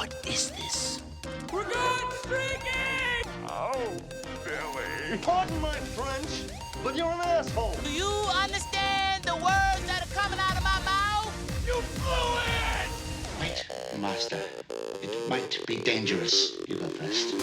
What is this? We're going streaking! Oh, Billy. Pardon my French, but you're an asshole. Do you understand the words that are coming out of my mouth? You blew it! Wait, Master. It might be dangerous. You go first.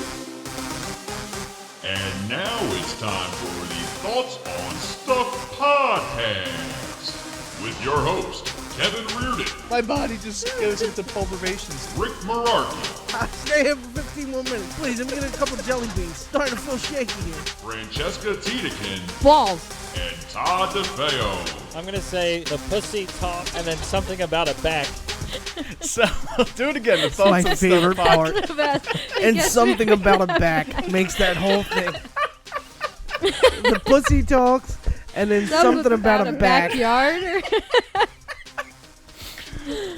And now it's time for the Thoughts on Stuff podcast with your host, Kevin Reardon, My body just goes into pulverations. Rick Mararki, Stay here for 15 more minutes, please. I'm gonna get a couple jelly beans. Starting to feel shaky here. Francesca Tiedekin, Balls. and Todd DeFeo. I'm gonna say the pussy talk and then something about a back. So, do it again. The My thoughts favorite part. and Guess something about a back makes that whole thing. The pussy talks, and then something about a back. backyard.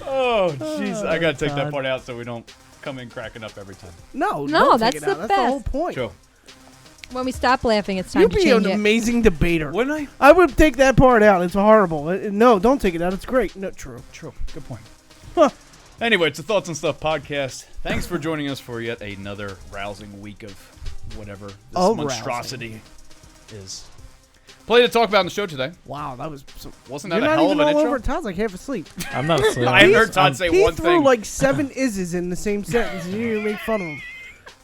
Oh, jeez. I gotta take that part out so we don't come in cracking up every time. No, No, don't that's take it the out. That's the whole best. point. Sure. When we stop laughing, it's time You'd to be change an it. amazing debater. Wouldn't I? I would take that part out. It's horrible. No, don't take it out. It's great. No, true. True. Good point. Huh. Anyway, it's the Thoughts and Stuff podcast. Thanks for joining us for yet another rousing week of whatever this monstrosity is. Plenty to talk about in the show today. Wow, that was. Wasn't You're that a not hell even of an all intro? over. Todd's like half asleep. I'm not asleep. I heard Todd say He one threw thing. like 7 ises in the same sentence, and you make fun of him.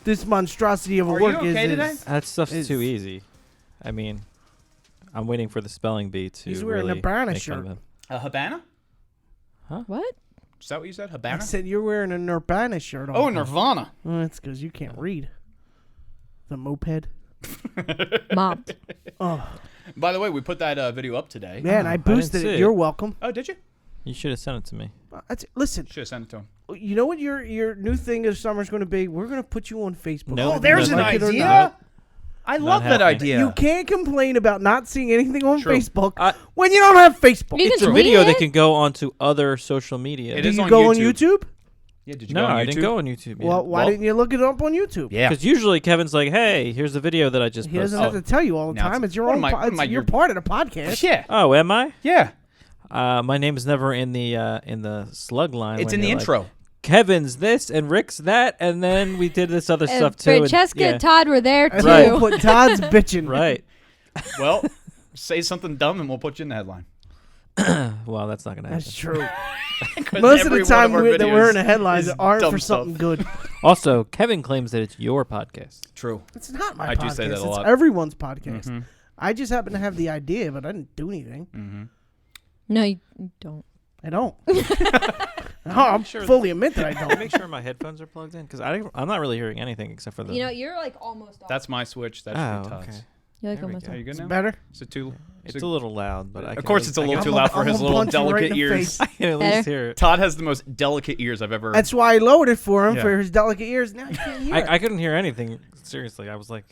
This monstrosity of a Are work you okay is. today? That stuff's is- too easy. I mean, I'm waiting for the spelling bee to He's wearing a really Nirvana make fun of shirt. him. A Habana? What? Is that what you said? I Habana? said you're wearing a Nirvana shirt on. Oh, Nirvana. Well, that's because you can't read. The moped. Mopped. Oh, By the way, we put that video up today. man, I boosted see it. it. You're welcome. Oh, did you? You should have sent it to me. Listen, Should have sent it to him. you know what your new thing this summer's going to be? We're going to put you on Facebook. No, Oh, there's an like it or idea. not. I love that happening. idea. You can't complain about not seeing anything on True. Facebook when you don't have Facebook. You It's can a tweet video it. that can go onto other social media. It Do is you on go on YouTube. YouTube? Yeah, did you No, go on YouTube? I didn't go on YouTube. Well, why didn't you look it up on YouTube? Yeah. Because usually Kevin's like, "Hey, here's the video that I just He posted." doesn't have to tell you all the Now time. it's- It's your what own. am I- You're part of the podcast. Yeah. Oh, am I? Yeah. My name is never in the slug line. It's when in the you're like, intro. Kevin's this and Rick's that, and then we did this other And stuff too. Francesca and, and Todd were there And too. then we'll put Todd's bitching. Right. Well, say something dumb and we'll put you in the headline. Well, that's not gonna happen. That's true. Most of the time that we're in the headlines aren't for something good. Also, Kevin claims that it's your podcast. True. It's not my I podcast. do say that a lot. It's everyone's podcast. Mhm. I just happen to have the idea, but I didn't do anything. Mm-hmm. No, you don't. I don't. No, I'm fully admit that I don't. Make sure my headphones are plugged in because I'm not really hearing anything except for the. You know, you're like almost off. That's my switch. That Oh, should be Todd's. okay. You're like There we almost go. Are off. you good It's now? better. Is it too? It's a little loud, but I can Of course, at it's a least- little I too can- loud for I'm his gonna little punch you right delicate in the ears. face. I can at least hear it. Todd has the most delicate ears I've ever. That's why I lowered it for him Yeah. for his delicate ears. Now you can't hear it. I couldn't hear anything. Seriously, I was like,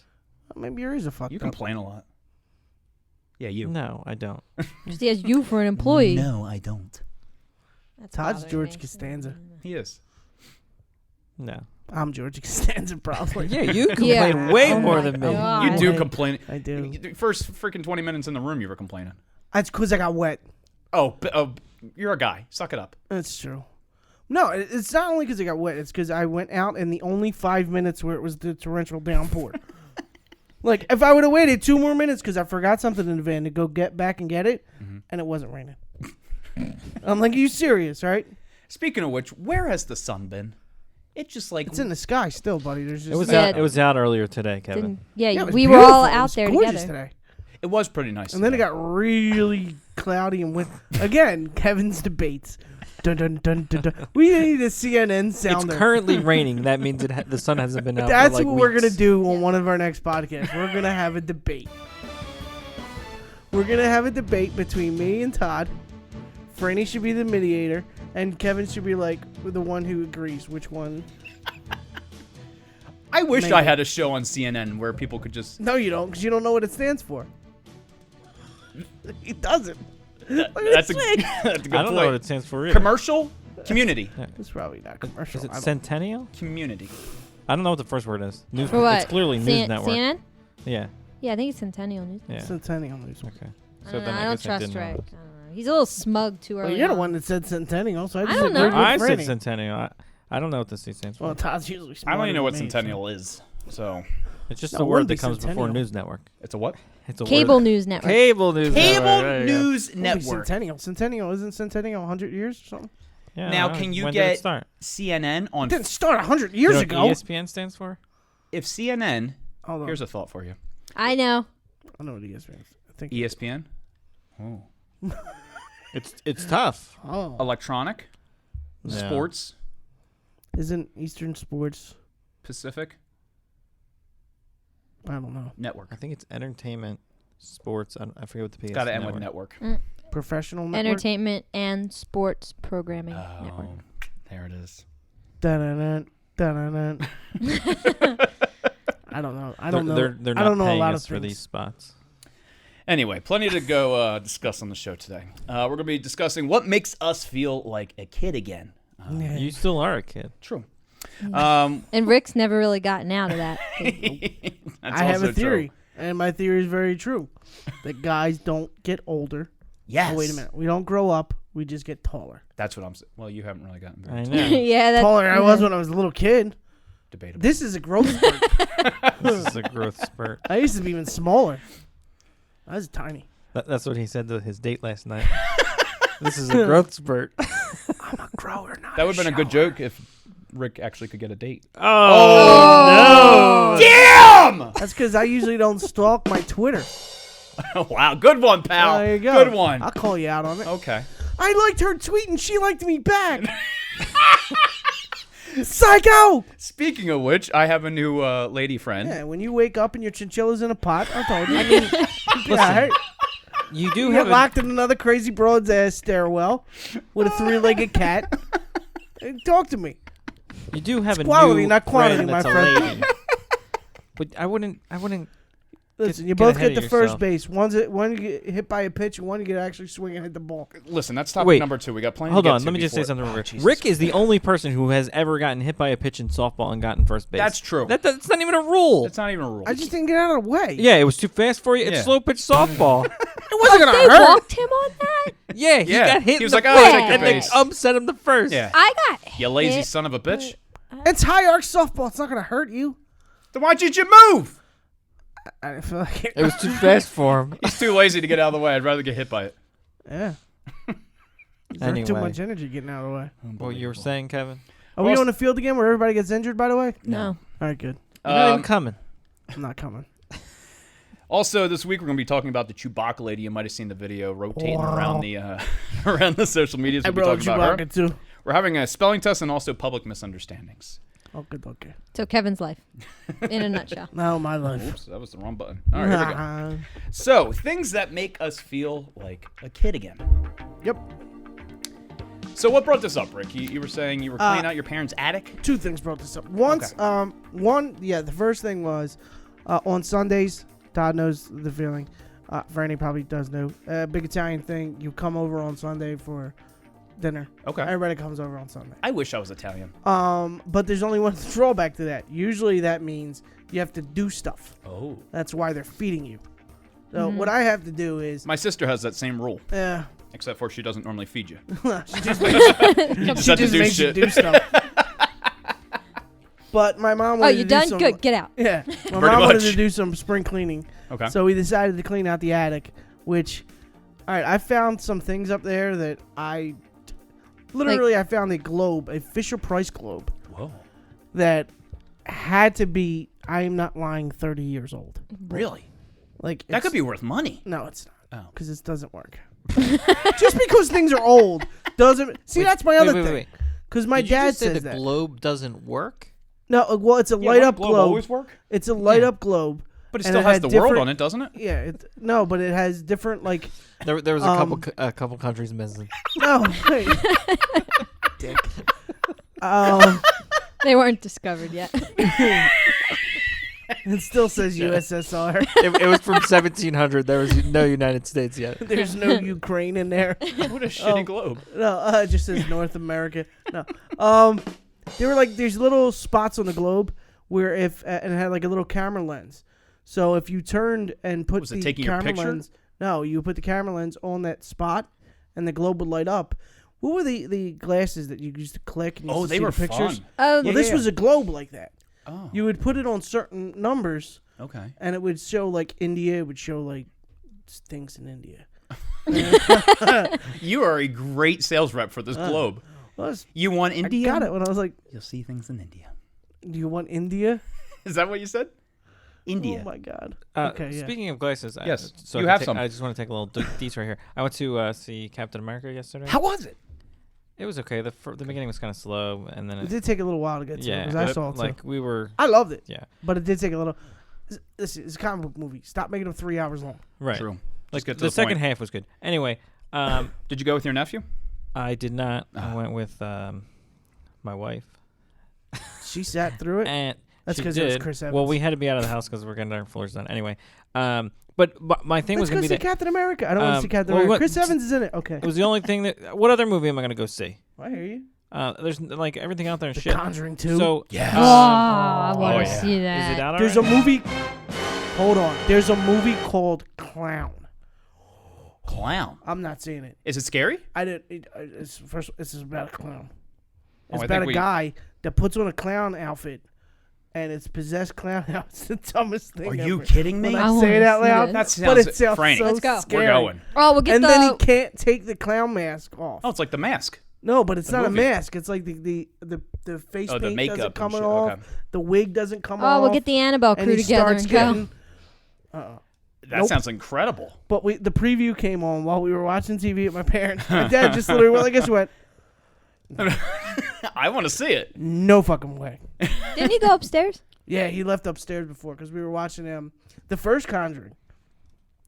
Maybe your ears are fucked You up. complain a lot. Yeah, you. no, I don't. Just he has you for an employee. No, I don't. That's Todd's bothering George me. Costanza. He is. No. I'm George Costanza, probably. Yeah, you complain Yeah. way Oh more my than me. God. You do I- complain. I do. First freaking 20 minutes in the room, you were complaining. That's because I got wet. Oh, you're a guy. Suck it up. That's true. No, it's not only because I got wet. It's because I went out in the only 5 minutes where it was the torrential downpour. Like, if I would have waited 2 more minutes because I forgot something in the van to go get back and get it, and it wasn't raining. I'm like, are you serious, right? Speaking of which, where has the sun been? It's just like It's in the sky still, buddy. There's just It was Yeah. out. It was out earlier today, Kevin. Yeah, Yeah, it was we were beautiful. all It out was there gorgeous together. today. It was pretty nice. And then it today. got really cloudy and with again Kevin's debates. Dun, dun, dun, dun, dun. We need a CNN sounder. It's currently raining. That means the sun hasn't been out. That's for like what we're weeks. gonna do on one of our next podcasts. We're gonna have a debate. We're gonna have a debate between me and Todd. Franny should be the mediator, and Kevin should be like the one who agrees which one. I wish Maybe. I had a show on CNN where people could just. No, you don't, because you don't know what it stands for. He doesn't. That's a good I don't know what point. it stands for. Either. Commercial community. It's probably not commercial. Is it I don't- Centennial? Community. I don't know what the first word is. News. For what? It's clearly News C- Network. CNN? Yeah. Yeah, I think it's Centennial News. Yeah. Centennial News. Okay. I So don't, then know, I I don't guess I trust didn't Rick. know. I don't know. He's a little smug too Well, early. you're the on. one that said Centennial, so I just don't know. agreed with I said Franny. Centennial. I don't know what the C stands for. Well, Todd's usually I smarter don't even know what than me, Centennial is. So It's just No, a it word wouldn't that be comes before Centennial. News Network. it's a what? It's a Cable word. News Network. Cable News Cable Network. There you go. News It would be Network. Centennial. Centennial isn't Centennial 100 years or something? Yeah, Now, all right. can you when did it get start? CNN on? It didn't start 100 You years know ago. what ESPN stands for? If CNN, Hold on. here's a thought for you. I know. I know what ESPN is. I think. ESPN, It's tough. Oh. electronic, Yeah. sports, Isn't Eastern Sports? Pacific I don't know. Network. I think it's entertainment, sports. I forget what the P is. Got to end with network. Professional network. Entertainment and sports programming network. There it is. Dun-dun-dun, dun-dun-dun. I don't know. I don't know. They're not I don't know a paying lot us of for things. these spots. Anyway, plenty to go discuss on the show today. We're going to be discussing what makes us feel like a kid again. You still are a kid. True. And Rick's never really gotten out of that. That's I have also a theory, true. and my theory is very true. That guys don't get older. Yes. Oh, wait a minute. We don't grow up. We just get taller. That's what I'm saying. Well, you haven't really gotten very I know. Yeah, that's Taller than I was when I was a little kid. debatable. This is a growth spurt. This is a growth spurt. I used to be even smaller. I was tiny. That's what he said to his date last night. This is a growth spurt. I'm a grower, not That would have been a good joke if Rick actually could get a date. Oh, no! Damn! That's because I usually don't stalk my Twitter. Wow, good one, pal. There you go. Good one. I'll call you out on it. Okay. I liked her tweet and she liked me back. Psycho! Speaking of which, I have a new lady friend. Yeah, when you wake up and your chinchilla's in a pot, I told you. I mean, yeah, You do you have get locked in another crazy broad's ass stairwell with a three-legged cat. Talk to me. you do have It's a quality, new not quantity, friend my that's a friend. lady. But I wouldn't. Listen, you get both ahead get of the first yourself. base. One you get hit by a pitch, and one you get to actually swing and hit the ball. Listen, that's topic Wait. number 2. We got plenty Hold to get on, to let me just say before- something. Oh, Rick. Jesus Rick is the Christ. only person who has ever gotten hit by a pitch in softball and gotten first base. That's true. That's not even a rule. It's not even a rule. I just didn't get out of the way. Yeah, it was too fast for you. It's Yeah. slow pitch softball. It wasn't going They to hurt. walked him on that? Yeah, he Yeah, got hit. he was in like, the "Oh, foot, take the and then base." sent him the first. Yeah. I got You lazy hit, son of a bitch. It's high arc softball. It's not going to hurt you. Then why did you move? I feel like It was too fast for him. He's too lazy to get out of the way. I'd rather get hit by it. Yeah. There's too Anyway. much energy getting out of the way. What you were saying, Kevin? Are we Well, on the field again where everybody gets injured, by the way? No. All right, good. You're not even coming. I'm not coming. Also, this week we're going to be talking about the Chewbacca lady. You might have seen the video rotating Wow. around the around the social medias. I We'll be brought talking about her. Chewbacca, too. We're having a spelling test and also public misunderstandings. Oh, good luck. So Kevin's life, in a nutshell. No, my life. Oops, that was the wrong button. All right, here we go. Nah. So, things that make us feel like a kid again. Yep. So, what brought this up, Rick? You were saying you were cleaning out your parents' attic? Two things brought this up. Once, the first thing was on Sundays. Todd knows the feeling. Franny probably does know. Big Italian thing. You come over on Sunday for dinner. Okay. Everybody comes over on Sunday. I wish I was Italian. But there's only one drawback to that. Usually that means you have to do stuff. Oh. That's why they're feeding you. So what I have to do is, My sister has that same rule, she except for she doesn't normally feed you. just You just she have to just do makes you shit. do stuff. But my mom Oh, wanted you to do done? some, Good. Get out. Yeah, my Pretty mom wanted much. to do some spring cleaning. Okay. So we decided to clean out the attic, which, all right, I found some things up there that I found a globe, a Fisher-Price globe, Whoa. that had to be, I am not lying, 30 years old. Really? Like That it's- could be worth money. No, it's not. Oh. Because it doesn't work. Just because things are old doesn't. See, that's my other thing. Because my Did you dad just say says the that. globe doesn't work? No, well, it's a Yeah, light won't up globe globe. always work? It's a light up globe. But it and still has has the world different- on it, doesn't it? Yeah, no, but it has different like. There was a couple countries missing. No, wait. Dick. They weren't discovered yet. It still says USSR. It was from 1700. There was no United States yet. There's no Ukraine in there. What a shitty globe. No, it just says North America. No. There were like there's little spots on the globe where if and it had like a little camera lens. So if you turned and put Was it the taking your camera picture? lens, no, you put the camera lens on that spot, and the globe would light up. Who were the glasses that you used to click and you used to they see were the pictures? fun. Oh, Well, this was a globe like that. Oh. You would put it on certain numbers, Okay. and it would show like India. It would show like things in India. You are a great sales rep for this globe. You want India? I got it when I was like, You'll see things in India. "Do you want India?" Is that what you said? India. Oh my god. Okay. Speaking of glasses, yes, so you have some. I just want to take a little detour here. I went to see Captain America yesterday. How was it? It was okay. The beginning was kind of slow, and then It did take a little while to get to it, because I saw it like too. we were. I loved it. Yeah, but it did take a little. It's a comic book movie. Stop making them 3 hours long. right. True. Like Get to the the second point. half was good. Anyway, Did you go with your nephew? I did not. I went with my wife. She sat through it. And That's she because it was did. Chris Evans. Well, we had to be out of the house because we're getting our floors done. Anyway, but my thing Let's was go going to see be that Captain America. I don't want to see Captain well, America. what- Chris Evans is in it. Okay. it was the only thing that. What other movie am I going to go see? I hear you. There's like everything out there. The Shit. Conjuring 2. So Yes. Oh, I want to yeah. see is that. it out There's already? a movie. Hold on. There's a movie called Clown. Clown. I'm not seeing it. Is it scary? I didn't. It's first. This is about a clown. Oh, It's I about think a we- guy that puts on a clown outfit, and it's possessed clown outfit. It's the dumbest thing. Are you ever. kidding me? When I I say it wanna out see loud, it. That but sounds it sounds frank. so Let's go. scary. We're going. Oh, we'll get And the. then he can't take the clown mask off. Oh, it's like The Mask. No, but it's The not movie. a mask. It's like the face Oh, the paint makeup doesn't and come shit. off. Okay. The wig doesn't come off. Oh, we'll get the Annabelle and crew he together starts and go. getting. That Nope. sounds incredible. But the preview came on while we were watching TV at my parents. My dad just literally went, I guess what? I want to see it. No fucking way. Didn't he go upstairs? Yeah, he left upstairs before because we were watching the first Conjuring.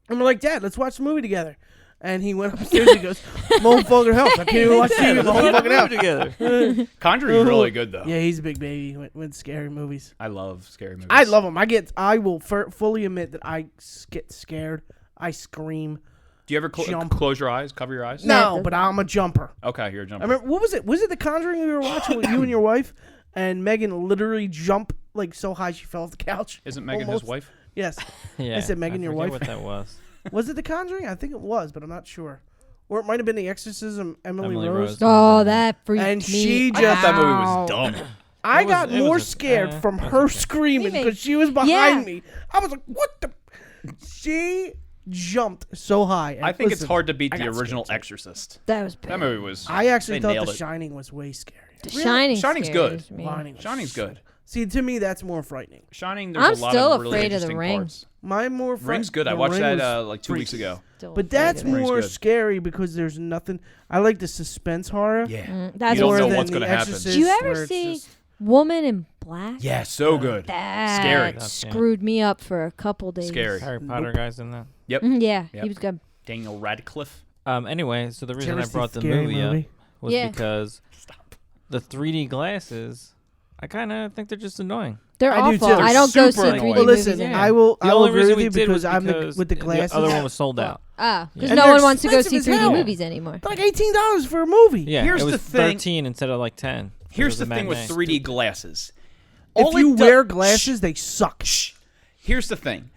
And we're like, Dad, let's watch the movie together. And he went upstairs. He goes, "My fucking house. I can't even watch TV in my whole fucking house." together. Conjuring's really good though. Yeah, he's a big baby with scary movies. I love scary movies. I love them. I will fully admit that I get scared. I scream. Do you ever Jump. close your eyes, cover your eyes? No, but I'm a jumper. Okay, you're a I jumper. remember, what was it? Was it The Conjuring we were watching with you and your wife? And Megan literally jumped like so high she fell off the couch. Isn't Megan Almost. his wife? Yes. Yeah. I said Megan, your forget wife. what that was. Was it The Conjuring? I think it was, but I'm not sure. Or it might have been The Exorcism, Emily Rose. Rose. Oh, that freaked And me she I just thought that movie was dumb. I It was- got it was more a- scared from it was her okay. screaming Maybe. because she was behind Yeah. me. I was like, "What the?" She jumped so high. And I think it's listen, hard to beat I the got scared original too. Exorcist. That was bad. That movie was. I actually they thought nailed The it. Shining was way scary. The Shining. Shining's scares good. me. Shining's good. See, to me, that's more frightening. Shining. There's I'm a lot still of really afraid of The interesting Ring. parts. My more Ring's good. I The watched Ring that was like 2 weeks freaky. ago. Still But afraid that's of it. Ring's more good. scary because there's nothing. I like the suspense horror. Yeah. That's You don't more know than what's The gonna happen. Exorcist, Did you where ever it's see just- Woman in Black? Yeah, so good. That Scary. screwed me up for a couple days. Scary. Harry Potter guys in that. Yep. Yeah, Yep. he was good. Daniel Radcliffe. Anyway, so the Did you reason ever I see brought the Scary movie up Movie? was Yeah. because the 3D glasses, I kind of think they're just annoying. They're I do awful. too. I don't go see Super 3D annoying. Well, movies. listen, either. I will The agree only reason with we you did was because I'm because with the glasses. The other one was sold out. because Yeah. And no they're one wants to go see expensive as 3D hell. movies anymore. They're like $18 for a movie. Yeah, Here's it was the thing. 13 instead of like 10. Here's the thing with 3D glasses. If All you it do- wear glasses, they suck. Shh. Here's the thing.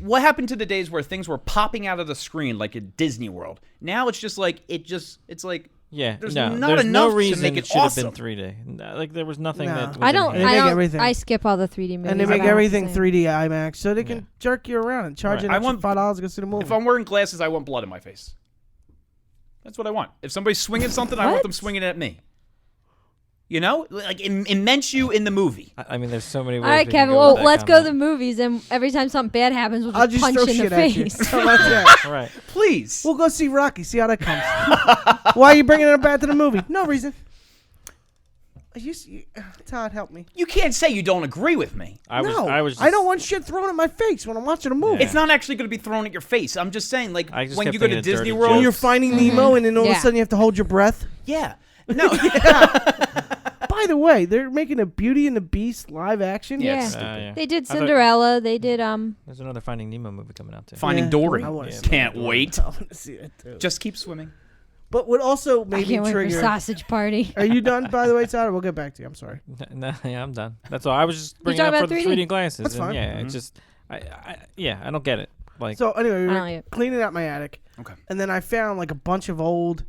What happened to the days where things were popping out of the screen like at Disney World? Now it's just like it's like Yeah, There's no, not there's enough no to reason make it it should have awesome. been 3D. Like there was nothing No. that. Was I don't. They I make don't. everything. I skip all the 3D movies. And they make I don't everything say. 3D IMAX, so they can Yeah. jerk you around and charge Right. you I an extra want- $5 to go see the movie. if I'm wearing glasses, I want blood in my face. That's what I want. If somebody's swinging something, I want What? them swinging it at me. You know, like immense you in the movie. I mean, there's so many ways. All right, we can Kevin. go Well, with that let's go to the comment. movies, and every time something bad happens, we'll I'll just just punch throw you in shit the at you. face. How about that? Right. Please. We'll go see Rocky. See how that comes. Why are you bringing it back to the movie? No reason. Todd, help me. You can't say you don't agree with me. I was. No, I was. I don't want shit thrown in my face when I'm watching a movie. It's not actually going to be thrown at your face. I'm just saying, like, I just when kept you go to thinking of Disney dirty World. When you're Finding Nemo and then all of Yeah. a sudden you have to hold your breath. Yeah. No. By the way, they're making a Beauty and the Beast live action. Yeah, Yeah. it's stupid. yeah. They did I thought- Cinderella. They did There's another Finding Nemo movie coming out too. Finding Yeah, Dory. I wanna Yeah, see Can't that. wait. I want to see it too. Just keep swimming. But what also I made me can't wait for trigger. Sausage Party. Are you done, by the way, Todd? We'll get back to you. I'm sorry. No, yeah, I'm done. That's all. I was just bringing talking up for about the 3D? 3D glasses. That's and fine. Yeah, Mhm. it's just. I don't get it. Like. So anyway, we I were don't like it. cleaning out my attic, Okay. and then I found like a bunch of old,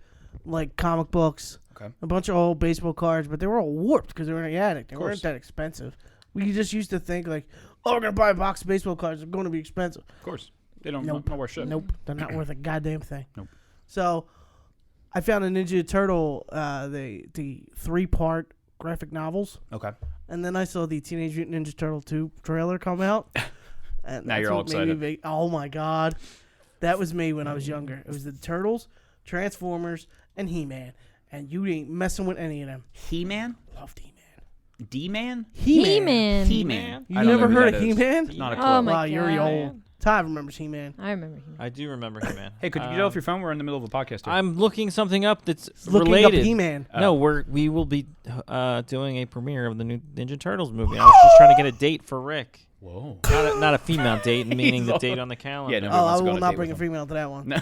like comic books, a bunch of old baseball cards, but they were all warped because they were in the attic. They weren't that expensive. We just used to think like, oh, we're gonna buy a box of baseball cards. They're going to be expensive. Of course, they don't. Nope. Not worth shit. Nope, they're not worth a goddamn thing. Nope. So, I found a Ninja Turtle, the 3-part graphic novels. Okay. And then I saw the Teenage Mutant Ninja Turtle 2 trailer come out. And Now you're all excited. Oh my god, that was me when I was younger. It was the Turtles, Transformers, and He-Man, and you ain't messing with any of them. He-Man? Loved He-Man. D-Man? He-Man. He-Man. You never heard of He-Man? Not a clue. Oh my wow, you're God. old. Todd remembers He-Man. I remember He-Man. I do remember He-Man. Hey, could you get off your phone? We're in the middle of a podcast here. I'm looking something up that's Looking related. up He-Man. No, we will be doing a premiere of the new Ninja Turtles movie. I was just trying to get a date for Rick. Whoa. Not a female date, meaning the date on the calendar. Yeah, no, I will not bring a female to that one. No.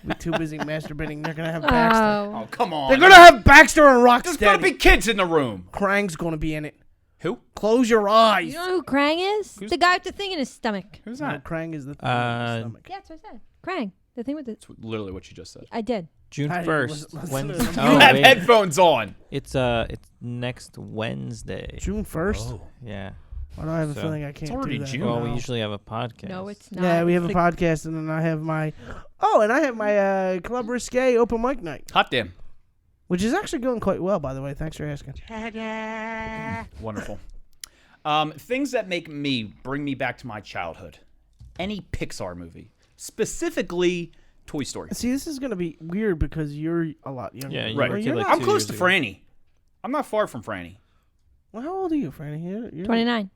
We're too busy masturbating. They're gonna have Baxter. Oh, come on. They're gonna have Baxter and Rocksteady. There's gonna be kids in the room. Krang's gonna be in it. Who? Close your eyes. You know who Krang is? The guy with the thing in his stomach. Who's No, that? Krang is the thing in his stomach. Yeah, that's what I said. Krang. The thing with the... That's literally what you just said. I did. June I 1st. listen to Wednesday. them. You have headphones on. It's next Wednesday. June 1st? Oh. Yeah. Why do I have a So- feeling I can't already do that? June. Well, we No. usually have a podcast. No, it's not. Yeah, we have a It's podcast, and then I have my... Oh, and I have my Club Risque open mic night, Hot damn. which is actually going quite well, by the way. Thanks for asking. Wonderful. Things that bring me back to my childhood. Any Pixar movie. Specifically, Toy Story. See, this is going to be weird because you're a lot younger. Yeah, you Right. were a kid You're like not- I'm 2 close years to ago. Franny. I'm not far from Franny. Well, how old are you, Franny? You're 29.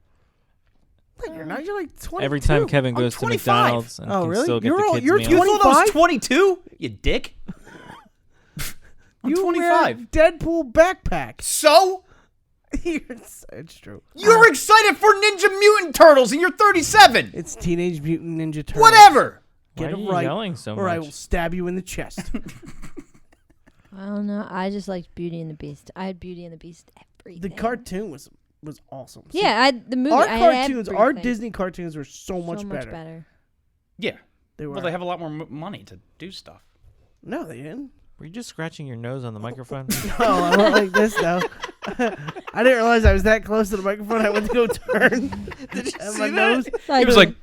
Wait, you're not. You're like 22. Every time Kevin I'm goes to 25. McDonald's and Oh, can really? still get You're the all- kids' you're meal. You thought I 25? was 22? You dick. I'm you 25. wear Deadpool backpack. So? It's true. You're excited for Ninja Mutant Turtles and you're 37. It's Teenage Mutant Ninja Turtles. Whatever. Get Why are it you right, yelling so or I much? will stab you in the chest. I don't know. I just liked Beauty and the Beast. I had Beauty and the Beast everything. The cartoon was awesome. See, Yeah, the movie. our I had cartoons, our everything. Disney cartoons were so much better. Yeah. They were. Well, they have a lot more money to do stuff. No, they didn't. Were you just scratching your nose on the microphone? Oh, I went like this though. I didn't realize I was that close to the microphone. I went to go turn. Did you see my nose? I He was did.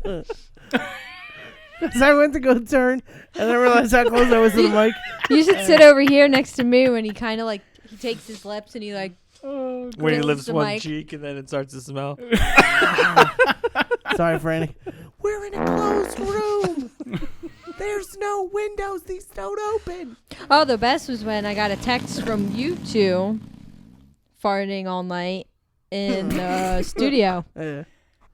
like, Because I went to go turn, and I realized how close I was to the mic. You should sit over here next to me when he kind of like he takes his lips and he like When he grills lifts the one mic. cheek and then it starts to smell. Sorry, Franny. We're in a closed room. There's no windows. These don't open. Oh, the best was when I got a text from you two farting all night in the studio.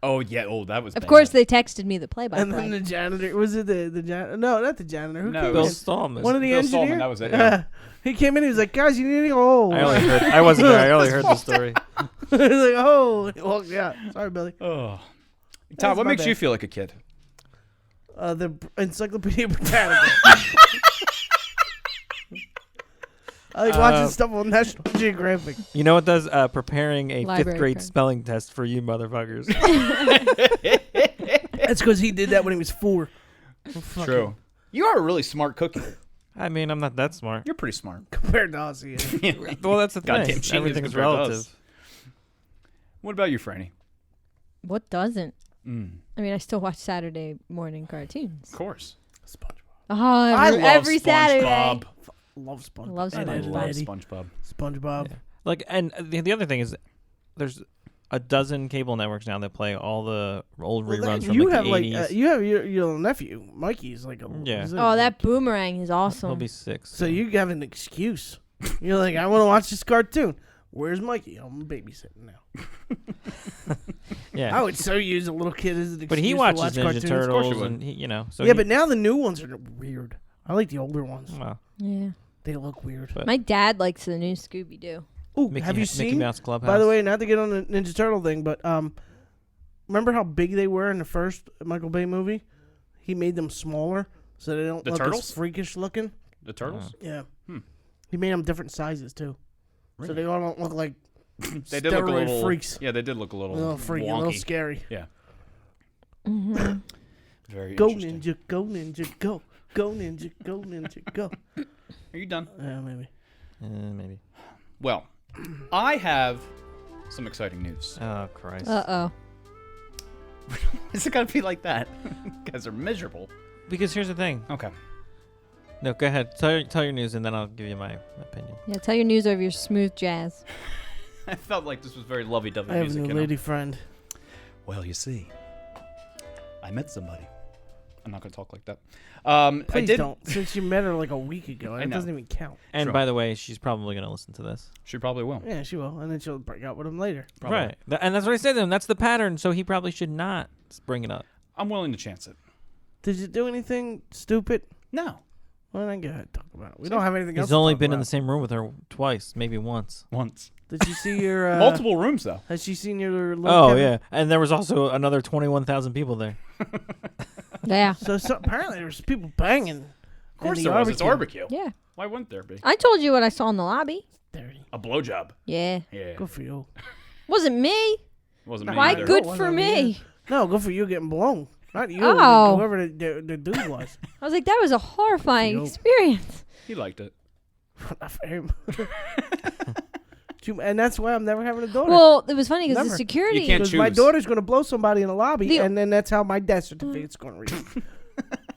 oh, yeah. Oh, that was Of bad. course, they texted me the And play-by-play. then the janitor, was it the janitor? No, not the janitor. Who No, came it Bill in? Stallman. One of the Bill engineers. Stallman, that was it, yeah. He came in. He was like, "Guys, you need to go." I only heard. I wasn't there. I only heard the story. He was like, "Oh," he walked out. Sorry, Billy. Oh. That's Todd, what my makes bad. you feel like a kid? The Encyclopedia Britannica. I like watching stuff on National Geographic. You know what does? Preparing a Library 5th grade card. spelling test for you motherfuckers. That's because he did that when he was 4. True. You are a really smart cookie. I mean, I'm not that smart. You're pretty smart. Compared to us, he is. Well, that's the Goddamn thing. genius Everything's compared to us. relative. What about you, Franny? What doesn't? Mm. I mean, I still watch Saturday morning cartoons. Of course. SpongeBob. Oh, I love every SpongeBob. Saturday. Love SpongeBob. Love Ed, Ed, SpongeBob. Love Eddie. SpongeBob. SpongeBob. Yeah. Like, and the other thing is, there's a dozen cable networks now that play all the old reruns from you like have the 80s. like you have your little nephew Mikey's like a Yeah. he's Oh, that boomerang is awesome. He'll be 6. So you have an excuse. You're like, I want to watch this cartoon. Where's Mikey? I'm babysitting now. Yeah. I would so use a little kid as an excuse But he to watches watch Ninja cartoons. Turtles, would. and he, you know. So yeah, he- but now the new ones are weird. I like the older ones. well, Yeah. They look weird. But- My dad likes the new Scooby Doo. Ooh, Mickey, have you Mickey seen? Mouse Clubhouse. By the way, not to get on the Ninja Turtle thing, but remember how big they were in the first Michael Bay movie? He made them smaller so they don't The look turtles? as freakish looking. The Turtles? Yeah. Hmm. He made them different sizes too, so they all don't look like They did look a steroid little freaks. Yeah, they did look a A little, little freaky, a wonky. little scary. Yeah. Mm-hmm. Very Go interesting. ninja, go ninja, go. Go ninja, go ninja, go. Are you done? Yeah, maybe. Maybe. Well, I have some exciting news. Oh, Christ. Uh-oh. Is it gotta be like that? You guys are miserable. Because here's the thing. Okay. No, go ahead. Tell your news, and then I'll give you my opinion. Yeah, tell your news over your smooth jazz. I felt like this was very lovey-dovey I have a music. new you know? lady friend. Well, you see, I met somebody. I'm not gonna talk like that. I Please did. don't. Since you met her like a week ago, I it know. doesn't even count. And Sure. by the way, she's probably going to listen to this. She probably will. Yeah, she will, and then she'll break out with him later. Probably. Right. And that's what I said to him. That's the pattern, so he probably should not bring it up. I'm willing to chance it. Did you do anything stupid? No. Well, then go ahead, talk about it. We don't have anything else. He's only to talk been in about. the same room with her twice, maybe once. Once. Did you see your Multiple rooms though? Has she seen your? Little Oh, Kevin? yeah. And there was also another 21,000 people there. Yeah. So apparently there's people banging. Of course there was. It's barbecue. Yeah. Why wouldn't there be? I told you what I saw in the lobby. Dirty. A blowjob. Yeah. Yeah. Good for you. Wasn't me. Wasn't me Why either. good No, it for wasn't me? No, good for you getting blown. Not you. Oh. Whoever the dude was. I was like, that was a horrifying Yo. experience. He liked it. Not for him. And that's why I'm never having a daughter. Well, it was funny because the Never. security. You can't Because my choose. daughter's going to blow somebody in the lobby, The- and then that's how my death certificate's going to read.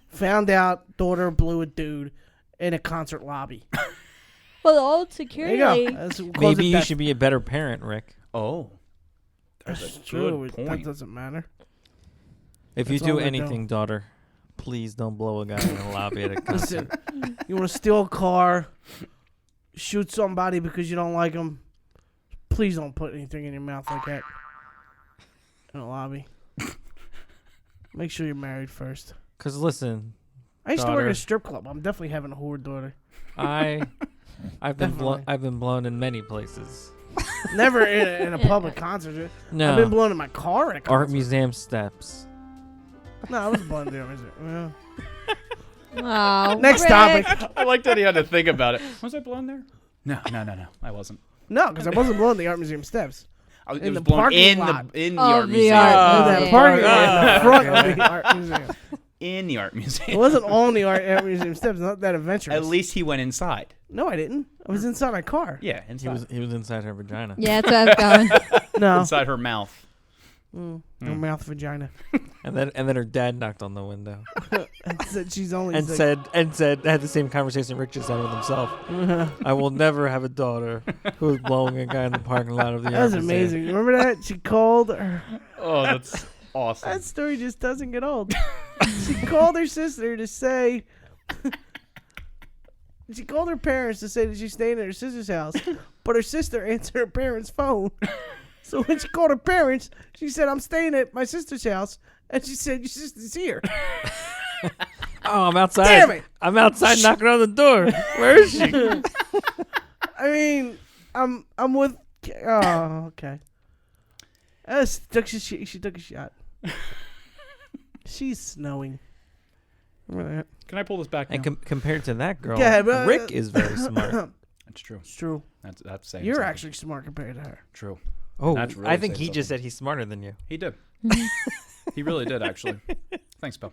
Found out daughter blew a dude in a concert lobby. Well, the old There security. you go. That's what calls Maybe it you death. should be a better parent, Rick. Oh. That's That's a true. good That point. doesn't matter. If you That's all do they anything, daughter, please don't blow a guy in the lobby at a concert. Listen, you want to steal a car, shoot somebody because you don't like them, please don't put anything in your mouth like that in a lobby. Make sure you're married first. Because listen, I used to work at daughter. a strip club. I'm definitely having a whore daughter. I've been Definitely. I've been blown in many places. Never in a public concert. No. I've been blown in my car at a concert. Art museum steps. No, I was blown there. Yeah. Oh, Next Rick. topic. I like that he had to think about it. Was I blown there? No. I wasn't. No, because I wasn't blown in the art museum steps. It In was the blown parking in lot. the Of art the museum. art In museum. the parking lot in the Oh. front of the art museum. In the art It museum. wasn't on the art museum steps. Not that adventurous. At least he went inside. No, I didn't. I was inside my car. Yeah, He inside. was inside her vagina. Yeah, that's where I was going. No. Inside her mouth. No mouth vagina. And then her dad knocked on the window And said she's only and said had the same conversation Rick just had with himself. I will never have a daughter who is blowing a guy in the parking lot of the That art was museum. amazing. Remember that? She called her. Oh, that's awesome. That story just doesn't get old. She called her sister to say. She called her parents to say that she's staying at her sister's house, but her sister answered her parents' phone. So when she called her parents, she said, "I'm staying at my sister's house," and she said, "Your sister's here." Oh, I'm outside. Damn it. I'm outside knocking on the door. Where is she? I mean, I'm with. Oh, okay. She took a shot. She's snowing. Remember that? Can I pull this back now? And compared to that girl, Go ahead, bro. Rick is very smart. That's true. It's true. That's saying You're something. actually smart compared to her. True. Oh, That's really I think saying he just something. said he's smarter than you. He did. He really did, actually. Thanks, Bill.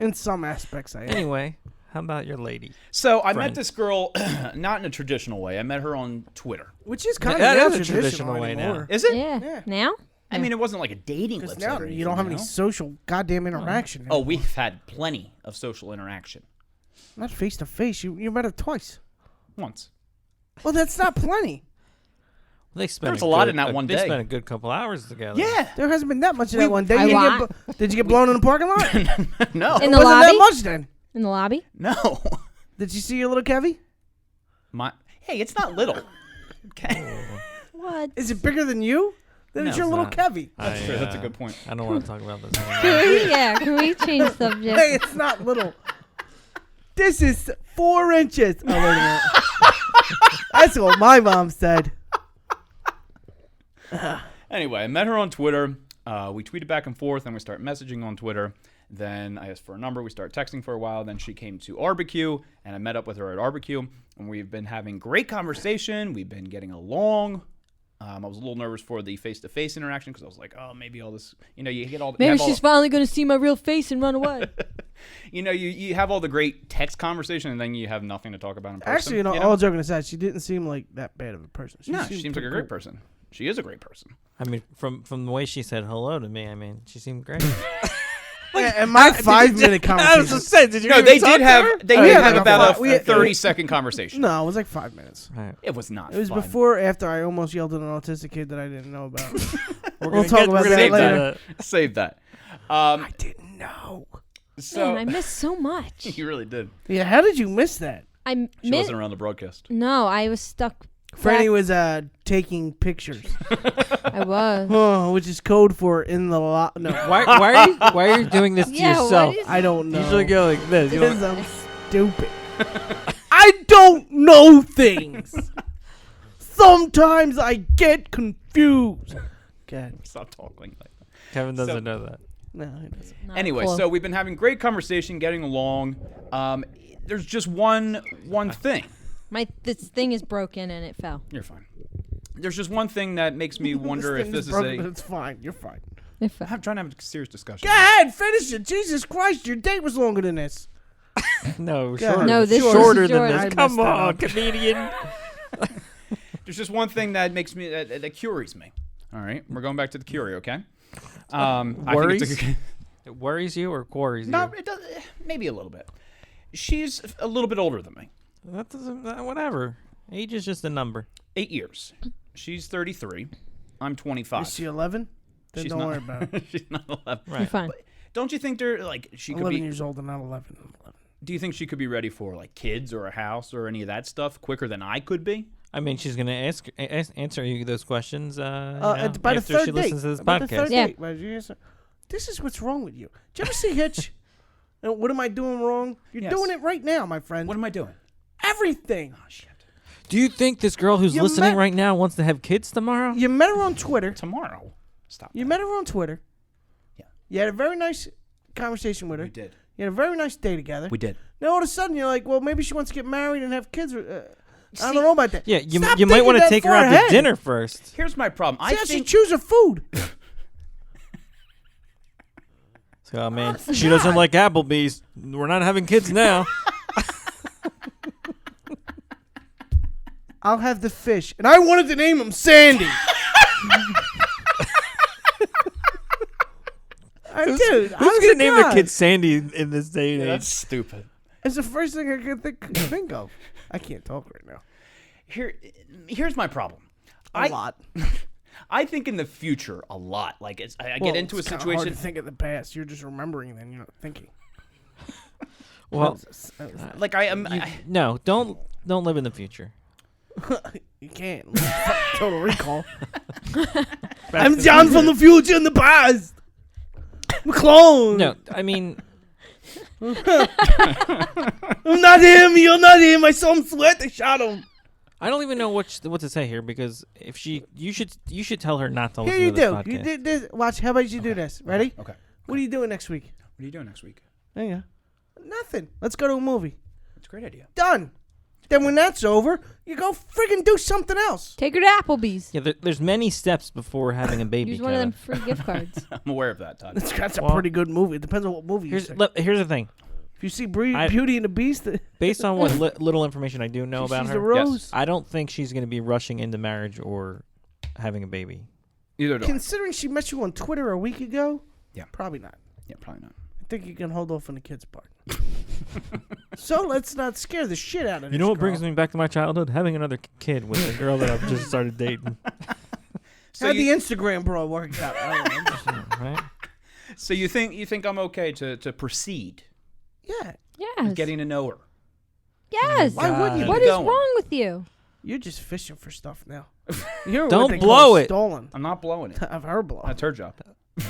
In some aspects, I am. Anyway, how about your lady? So I met Friend. this girl, not in a traditional way. I met her on Twitter. Which is kind That of is a traditional traditional way now. anymore. Is it? Yeah. Yeah. Now? I mean, it wasn't like a dating Because website. now or you don't have anything, any social goddamn interaction. Oh, anymore. we've had plenty of social interaction. Not face to face. You met her twice. Once. Well, that's not plenty. They spent There's a lot good- in that one They day. spent a good couple hours together. Yeah. There hasn't been that much of that one day. I You want- did you get blown in the parking lot? No. In the Wasn't lobby? that much then? In the lobby? No. Did you see your little Kevy? Hey, it's not little. Okay. What? Is it bigger than you? Then it's No, your it's little not. Kevy. That's true. That's a good point. I don't want to talk about this anymore. Can we change subject? Hey, it's not little. This is 4 inches. Oh, wait a minute. That's what my mom said. Anyway, I met her on Twitter. We tweeted back and forth, and we start messaging on Twitter. Then I asked for a number. We started texting for a while. Then she came to Barbecue, and I met up with her at Barbecue. And we've been having great conversation. We've been getting along. I was a little nervous for the face-to-face interaction because I was like, oh, maybe all this, you get all. Maybe she's finally going to see my real face and run away. you have all the great text conversation, and then you have nothing to talk about in person. Actually, you know, all joking aside, she didn't seem like that bad of a person. She seems like a great person. She is a great person. I mean, from the way she said hello to me, I mean, she seemed great. And my 5-minute conversation. I was just saying, did you? No, even they talk did to have her? about a 30-second conversation. No, it was like 5 minutes. Right. It was not. It was fun. before or after I almost yelled at an autistic kid that I didn't know about. We'll talk about that later. Save that. I didn't know. So Man, I missed so much. you really did. Yeah, how did you miss that? I She wasn't around the broadcast. No, I was stuck. Franny was taking pictures. I was. Oh, which is code for in the lot. No. Why are you doing this to yourself? I don't know. You usually go like this. You Because don't, I'm stupid. I don't know things. Sometimes I get confused. Okay. Stop talking like that. Kevin doesn't know that. No, he doesn't. Not Anyway, cool. so we've been having great conversation, getting along. There's just one thing. This thing is broken and it fell. You're fine. There's just one thing that makes me wonder if thing this is broken, but a. it's fine. You're fine. It fell. I'm trying to have a serious discussion. Go ahead, finish it. Jesus Christ, your date was longer than this. No, God. shorter. No, this is shorter than shorter. this. I Come messed that on, up. comedian. There's just one thing that makes me that curious me. All right, we're going back to the curio, okay? I think Worries? it's a, It worries you or quarries no, you? it does maybe a little bit. She's a little bit older than me. That doesn't. Whatever. Age is just a number. 8 years. She's 33. I'm 25. Is she 11? Then She's don't not, worry about it. She's not 11. You're fine. But don't you think they're like she could 11 be? years old and not 11. Do you think she could be ready for like kids or a house or any of that stuff quicker than I could be? I mean, she's gonna answer you those questions. By the after third she date. listens to this By the podcast. third Yeah. date. This is what's wrong with you. Did you ever see Hitch? And what am I doing wrong? You're Yes. doing it right now, my friend. What am I doing? Everything. Oh shit! Do you think this girl who's You listening met- right now wants to have kids tomorrow? You met her on Twitter. Tomorrow. Stop. You met her on Twitter. Yeah. You had a very nice conversation with her. We did. You had a very nice day together. We did. Then all of a sudden, you're like, well, maybe she wants to get married and have kids. I don't know about that. Yeah, you Stop might want to thinking take that her far out ahead. to dinner first. Here's my problem. See I how she think choose her food. So, oh man, she doesn't like Applebee's. We're not having kids now. I'll have the fish. And I wanted to name him Sandy. Dude, Who's honest gonna to name their God. kid Sandy in this day and age? that's stupid. It's the first thing I could think of. I can't talk right now. Here's my problem. A lot. I think in the future a lot. Like I Well, get into a it's kinda hard situation. to think of the past. You're just remembering, then you're not thinking. Well, Like no, don't live in the future. You can't. Total Recall. I'm John from the future and the past. I'm a clone. No, I mean, I'm not him. You're not him. I saw him sweat. They shot him. I don't even know what to say here because if you should tell her not to Here listen you to this do. podcast. You did this. Watch. How about you do this? Ready? Okay. What are you doing next week? What are you doing next week? There you go. Nothing. Let's go to a movie. That's a great idea. Done. Then when that's over, you go friggin' do something else. Take her to Applebee's. Yeah, there's many steps before having a baby. Use one of them Kevin. free gift cards. I'm aware of that, Todd. That's a Well, pretty good movie. It depends on what movie you Here's see. here's the thing. If you see I- Beauty and the Beast, Based on what little information I do know about she's her, the rose. I don't think she's going to be rushing into marriage or having a baby. Either do I. Considering she met you on Twitter a week ago, Yeah. probably not. Yeah, probably not. I think you can hold off on the kids part. So let's not scare the shit out of this. You know what brings girl. me back to my childhood? Having another kid with a girl that I've just started dating. So How'd you, the Instagram bro worked out? I don't know. Just- Right? so you think I'm okay to proceed yeah, Yes. getting to know her? Yes. Why wouldn't you? What be is going. wong with you? You're just fishing for stuff now. You're Don't what they blow call it. Stolen. I'm not blowing it. Of her blow. That's her job.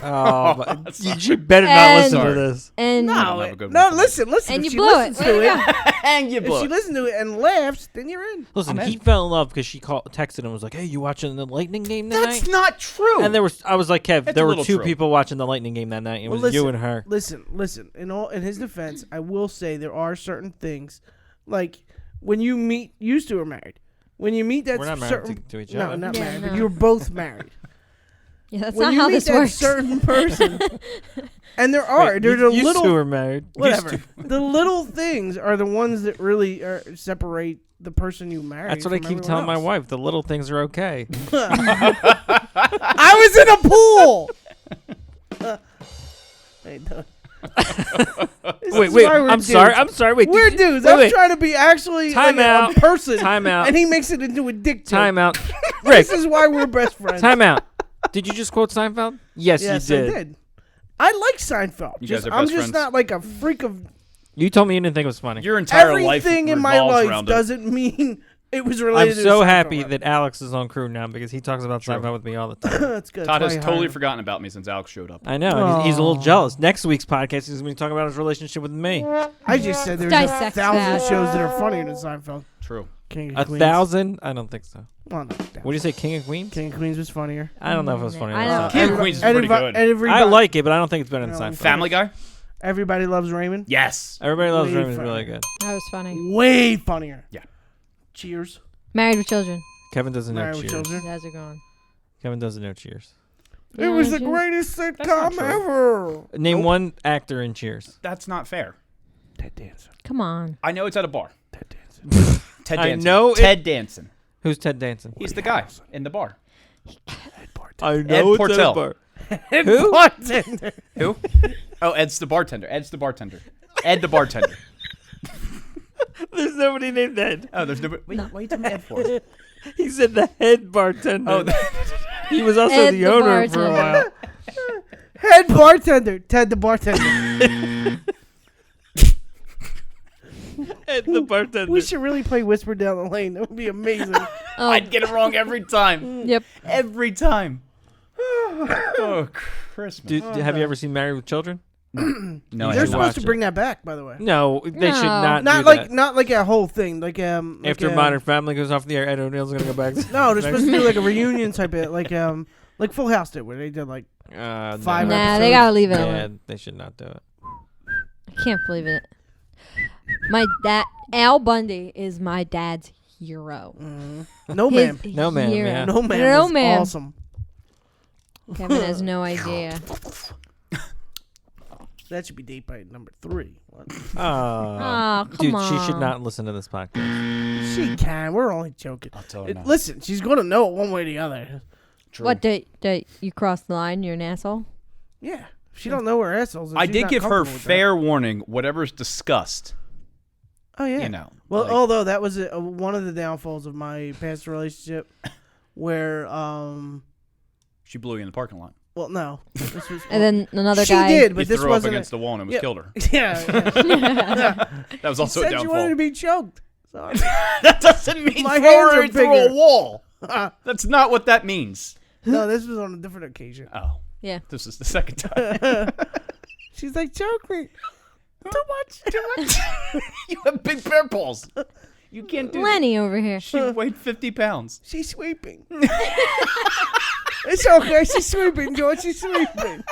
Oh, but you better not And- listen to Sorry. this. And No, have a good no. one. Listen. and If you she blew it. listens Way to to it, go. And you if blew she it. listens to it and laughs, then you're in. Listen, I'm he in. fell in love because she texted him and was like, "Hey, you watching the Lightning game tonight?" That's not true. And I was like, Kev, It's there a were little two true. people watching the Lightning game that night. It was you and her. Listen. In his defense, I will say there are certain things, like when you meet. Used to are married. When you meet that We're not married certain, to each no, other. not Yeah, married. no. But you were both married. Yeah, that's when not you how meet this that works. certain person, and there are Wait, there's you, a you little two are married. whatever. The little things are the ones that really separate the person you marry. That's what I from keep everyone telling my else. wife. The little things are okay. I was in a pool. Hey, no. This Wait, is wait. why we're I'm dudes. sorry. I'm sorry. Wait. We're did- dudes. wait, I'm wait. trying to be actually Time like out. a person. Time out. And he makes it into a dick joke. Time out. Rick. This is why we're best friends. Time out. Did you just quote Seinfeld? Yes, Yes, you did. I did. I like Seinfeld. You guys are I'm best just friends. not like a freak of You told me you didn't think it was funny. Your entire life everything in my revolves life around it. doesn't mean it was I'm related to so Seinfeld. happy that Alex is on crew now because he talks about Seinfeld with me all the time. That's good. Todd That's has why you totally hired forgotten about me since Alex showed up. I know. And he's a little Aw. jealous. Next week's podcast he's going to be talking about his relationship with me. him. I just said there's Dissect 1,000 that. shows that are funnier than Seinfeld. True. King of A Queens. 1,000? I don't think so. Well, no, What do you say, King of Queens? King of Queens was funnier. I don't know if it was funny. I or don't- not. King of Queens is pretty good. I like it, but I don't think it's better than No, Seinfeld. Family Guy? Everybody Loves Raymond. Yes. Everybody Loves Way Raymond is funny. really good. That was funny. Way funnier. Yeah. Cheers. Married with Children. Kevin doesn't know Married with Cheers. Children. You guys are gone. Kevin doesn't know Cheers. It was the Yeah, greatest not sitcom true. ever. Name one actor in Cheers. That's not fair. Ted Danson. Come on. I know it's at a bar. Ted Danson. Ted I Danson. know it- Ted Danson. Who's Ted Danson? He's the guy in the bar. I Ed Portell. And Who? bartender. Who? Oh, Ed's the bartender. Ed's the bartender. Ed the bartender. There's nobody named Ed. Oh, there's no. Wait, what are you talking Ed for? He said the head bartender. Oh, he was also Ed the the owner for a bartender. while. Head bartender. Ted the bartender. Ed the bartender. We should really play Whisper Down the Lane. That would be amazing. Oh, I'd get it wrong every time. yep. Every time. Oh, Christmas. Have you ever seen Married with Children? No, I They're should haven't. supposed watch to it. bring that back, by the way. No, they should No. not. Not do like that. not like a whole thing. Like After like, Modern Family goes off the air, Ed O'Neill's gonna go back. No, they're supposed to do like a reunion type of like Full House did, where they did like No. 5 Nah, episodes. they gotta leave it Yeah, alone. they should not do it. I can't believe it. My dad, Al Bundy, is my dad's hero. No His ma'am. No, ma'am, hero. yeah. No ma'am. No was ma'am. Awesome. Kevin has no idea. That should be date bite number 3. What? Oh, come dude, on. she should not listen to this podcast. She can. We're only joking. I'll tell her now. Listen, she's gonna know it one way or the other. True. What, that you crossed the line? You're an asshole? Yeah. If she don't know where assholes. I did give her fair warning. Whatever's discussed, Oh yeah. you know. Well, like- although that was one of the downfalls of my past relationship, where she blew you in the parking lot. well no, this was, And then another she guy. did, but You this threw up wasn't. against the wall and almost yeah. killed her. Yeah. That was also a Said you wanted to downfall. be choked. Sorry. That doesn't mean My throw hands her are through bigger. a wall. That's not what that means. No, this was on a different occasion. Oh, Yeah. this is the second time. She's like, choke me. Too much. Too much. You have big bear paws. You can't do that. Lenny over here. She weighed 50 pounds. She's sweeping. It's okay. She's sweeping, George. She's sweeping.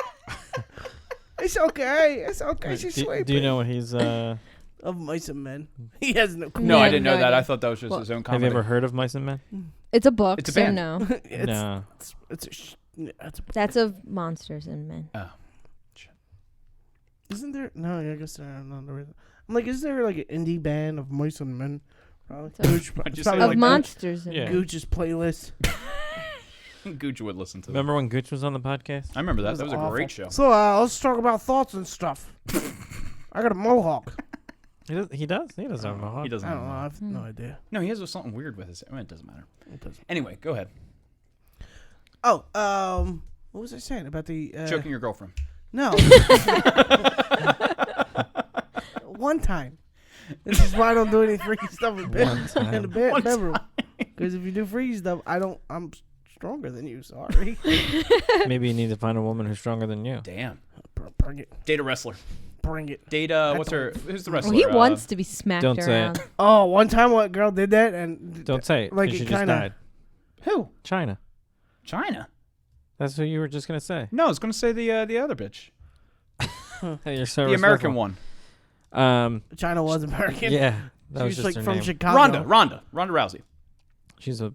It's okay. It's okay. She's sweeping. Do you know what he's? Of Mice and Men? He has no clue. No, Yeah, I didn't know no that. idea. I thought that was just his own Have comedy. you ever heard of Mice and Men? It's a book, It's a so band. no. No. It's a that's a, That's of monsters and men. Oh. isn't there? No, I guess there. No, there isn't. I'm like, is there like an indie band of Mice and Men? Probably. So- Gooch, Why'd it's you say probably it Of like monsters and Yeah. men. Gooch's playlist. Gooch would listen to them. Remember when Gooch was on the podcast? I remember that. That was a awful. great show. So let's talk about thoughts and stuff. I got a mohawk. He does. He does. He doesn't have a mohawk. He doesn't. I don't know. know. I have no idea. No, he has something weird with his. It doesn't matter. It doesn't. Anyway, go ahead. Oh, what was I saying about the Choking your girlfriend. No. One time. This is why I don't do any freaky stuff in the bedroom. Because if you do freaky stuff, I'm stronger than you. Sorry. Maybe you need to find a woman who's stronger than you. Damn. Bring it. Date a wrestler. Bring it. Date what's her? Who's the Well, wrestler? he wants to be smacked don't say around. it. Oh, one time one girl did that and Don't say it. Like Like it she just kinda- died. Who? China. China. That's what you were just gonna say. No, I was gonna say the other bitch, Hey, you're so the American respectful. one. China was American. Yeah, that was She's just like her from name. Chicago. Ronda Rousey. She's a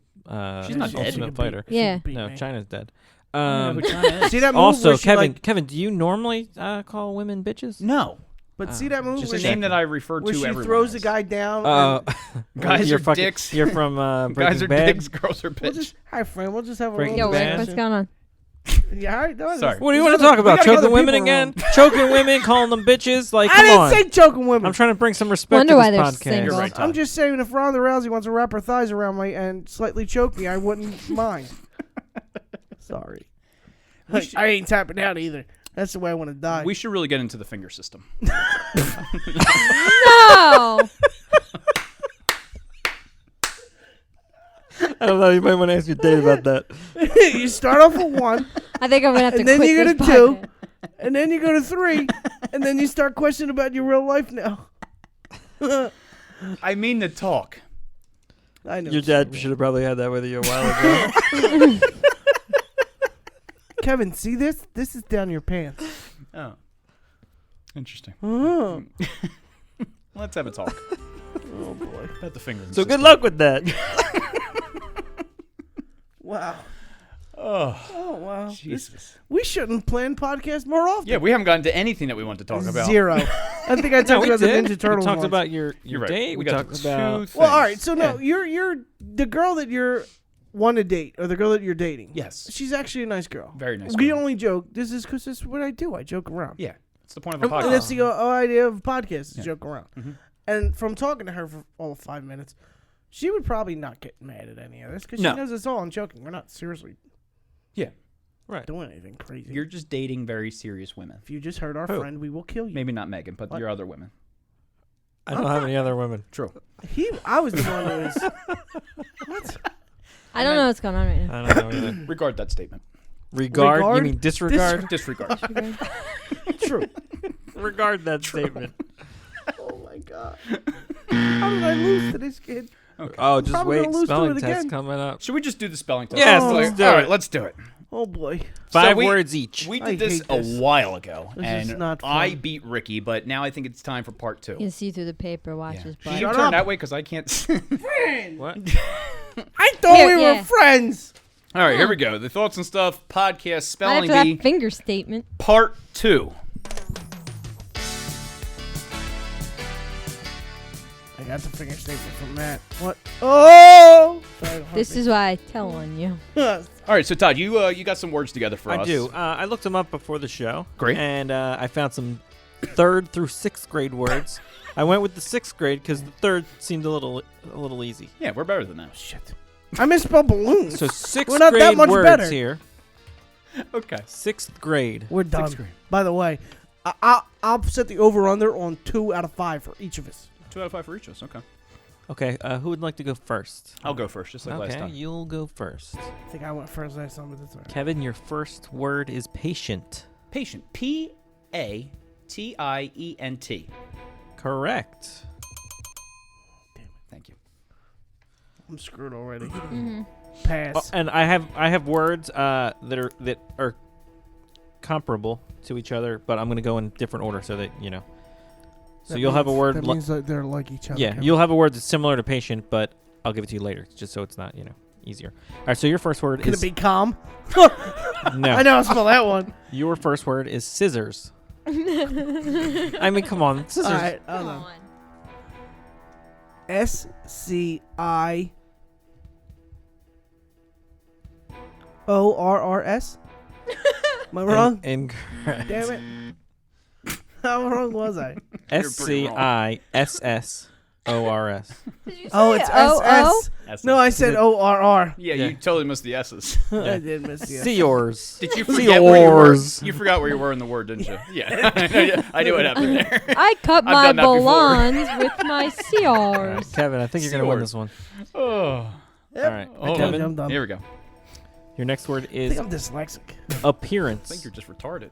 She's not dead. ultimate fighter. Yeah. Beat No, me. China's dead. See that move? Also, where she, Kevin, like, Kevin, do you normally call women bitches? No. but see that move Just where a name that I refer where to she everyone throws the as. guy down. and Guys you're are fucking, dicks. You're from Guys Breaking are Bad. dicks, girls are we'll bitch. just, hi friend, we'll just have a Breaking little Yo, Bad. Rick, what's going on? Yeah, all right, no, Sorry. What do you there's want to other- talk about? we gotta get Choking other women people again? around. Choking women, calling them bitches? Like, I come didn't on. say choking women. I'm trying to bring some respect Wonder to why this they're podcast. single. You're right, Tom. I'm just saying, if Ronda Rousey wants to wrap her thighs around me and slightly choke me, I wouldn't mind. Sorry. I ain't tapping out either. That's the way I want to die. We should really get into the finger system. No. I don't know. You might want to ask your date about that. You start off with 1, I think I'm gonna have to and then quit you go this to 2, podcast. and then you go to 3, and then you start questioning about your real life now. I mean to talk. I know. Your dad should have probably had that with you a while ago. Kevin, see this? This is down your pants. Oh. Interesting. Oh, Let's have a talk oh boy. about the finger So system. good luck with that. Wow. Oh, Oh, wow. Jesus. We shouldn't plan podcasts more often. Yeah, we haven't gotten to anything that we want to talk about. 0. I think I No, talked we about the did. Ninja Turtles We talked once. about your You're right. date. We got talked two about. things. Well, all right. So no, you're the girl that you're want to date, or the girl that you're dating. Yes. She's actually a nice girl. Very nice We girl. only joke. This is because this is what I do. I joke around. Yeah. It's the point of a And that's podcast. the idea of a podcast is joke around. Mm-hmm. And from talking to her for all of 5 minutes, she would probably not get mad at any of this because No. she knows it's all I'm joking. We're not seriously Yeah. doing anything crazy. You're just dating very serious women. if you just hurt our Who? friend, we will kill you. Maybe not Megan, but your other women. I don't have any other women. True. I was the one who was. What? I don't know what's going on right now. I don't know either. Regard that statement. Regard? Regard? You mean disregard? Disregard. True. Regard that statement. Oh my god. How did I lose to this kid? Oh, just Probably wait. gonna lose to Spelling it test again. coming up. Should we just do the spelling test? Yes, Oh. let's do All it. right, let's do it. Oh boy. 5 we- words each. We I did this hate this. a while ago, This is and not I fun. beat Ricky, but now I think it's time for part 2. You can see through the paper. Watch his Can butt. you Shut turn up. that way because I can't see? What? I thought Here, we were yeah. friends. All right, here we go. The Thoughts and Stuff podcast Right spelling after bee that finger statement. part 2. I got the finger statement from Matt. What? Oh! Sorry, don't This hurt is why I tell on you. me. All right, so Todd, you got some words together for I us. do. I looked them up before the show. Great. And I found some 3rd through 6th grade words. I went with the 6th grade because the 3rd seemed a little easy. Yeah, we're better than that. Shit. I misspelled balloons. So 6th We're not grade that much words better. here. Okay. 6th grade. We're done. grade. By the way, I'll set the over-under on 2 out of 5 for each of us. 2 out of 5 for each of us. Okay. Okay, who would like to go first? I'll go first, just like last Okay, time. you'll go first. I think I went first last time, but that's all right. Kevin, your first word is patient. Patient. P-A-T-I-E-N-T. Correct. Thank you. I'm screwed already. Mm-hmm. Pass. Oh, and I have words that are comparable to each other, but I'm gonna go in different order so that you know. So That you'll have a means- word. That means that they're like each other. Yeah, Kevin. you'll have a word that's similar to patient, but I'll give it to you later, just so it's not easier. All right. So your first word Can is it be calm? no. I know. I spell that one. Your first word is scissors. I mean, come on, scissors. All right. Hold Come on. on. SCIORRS. Am I wrong? Incorrect. Damn it. How wrong was I? SCISSORS. Oh, it's SS. That's No, I said ORR. Yeah, Yeah. you totally missed the S's. I did miss the S. Seors. Did you forget where you were? Seors. You forgot where you were in the word, didn't you? Yeah. I knew what happened there. I cut I've my done that before. belongs with my CRs. Kevin, I think you're gonna win Seors. this one. Oh. Yep. All right. I told you Kevin, I'm done. Here we go. your next word I is think I'm dyslexic. appearance. I think you're just retarded.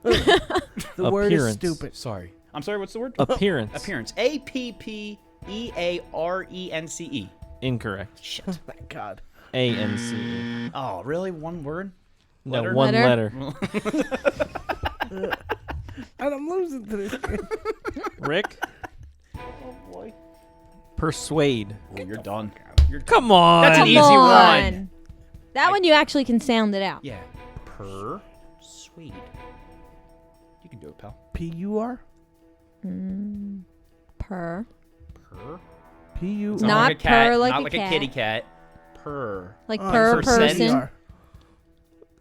The word is Appearance. stupid. Sorry. I'm sorry, what's the word? Appearance. Appearance. A-P-P-E-A-R-E-N-C-E. Incorrect. Shit. Thank God. A-N-C-E. Oh, really? One word? No, Letter? one Letter? letter. And I'm losing to this kid. Rick? Oh, boy. Persuade. Oh, you're done. You're Come on. That's an Come easy on. one. That one you actually can sound it out. Yeah. Persuade. You can do it, pal. P-U-R? Per. Per. P-U-R. It's Not like a cat, purr like not a like cat. a kitty cat. Per. Like Oh, per it's percent. person. P-E-R.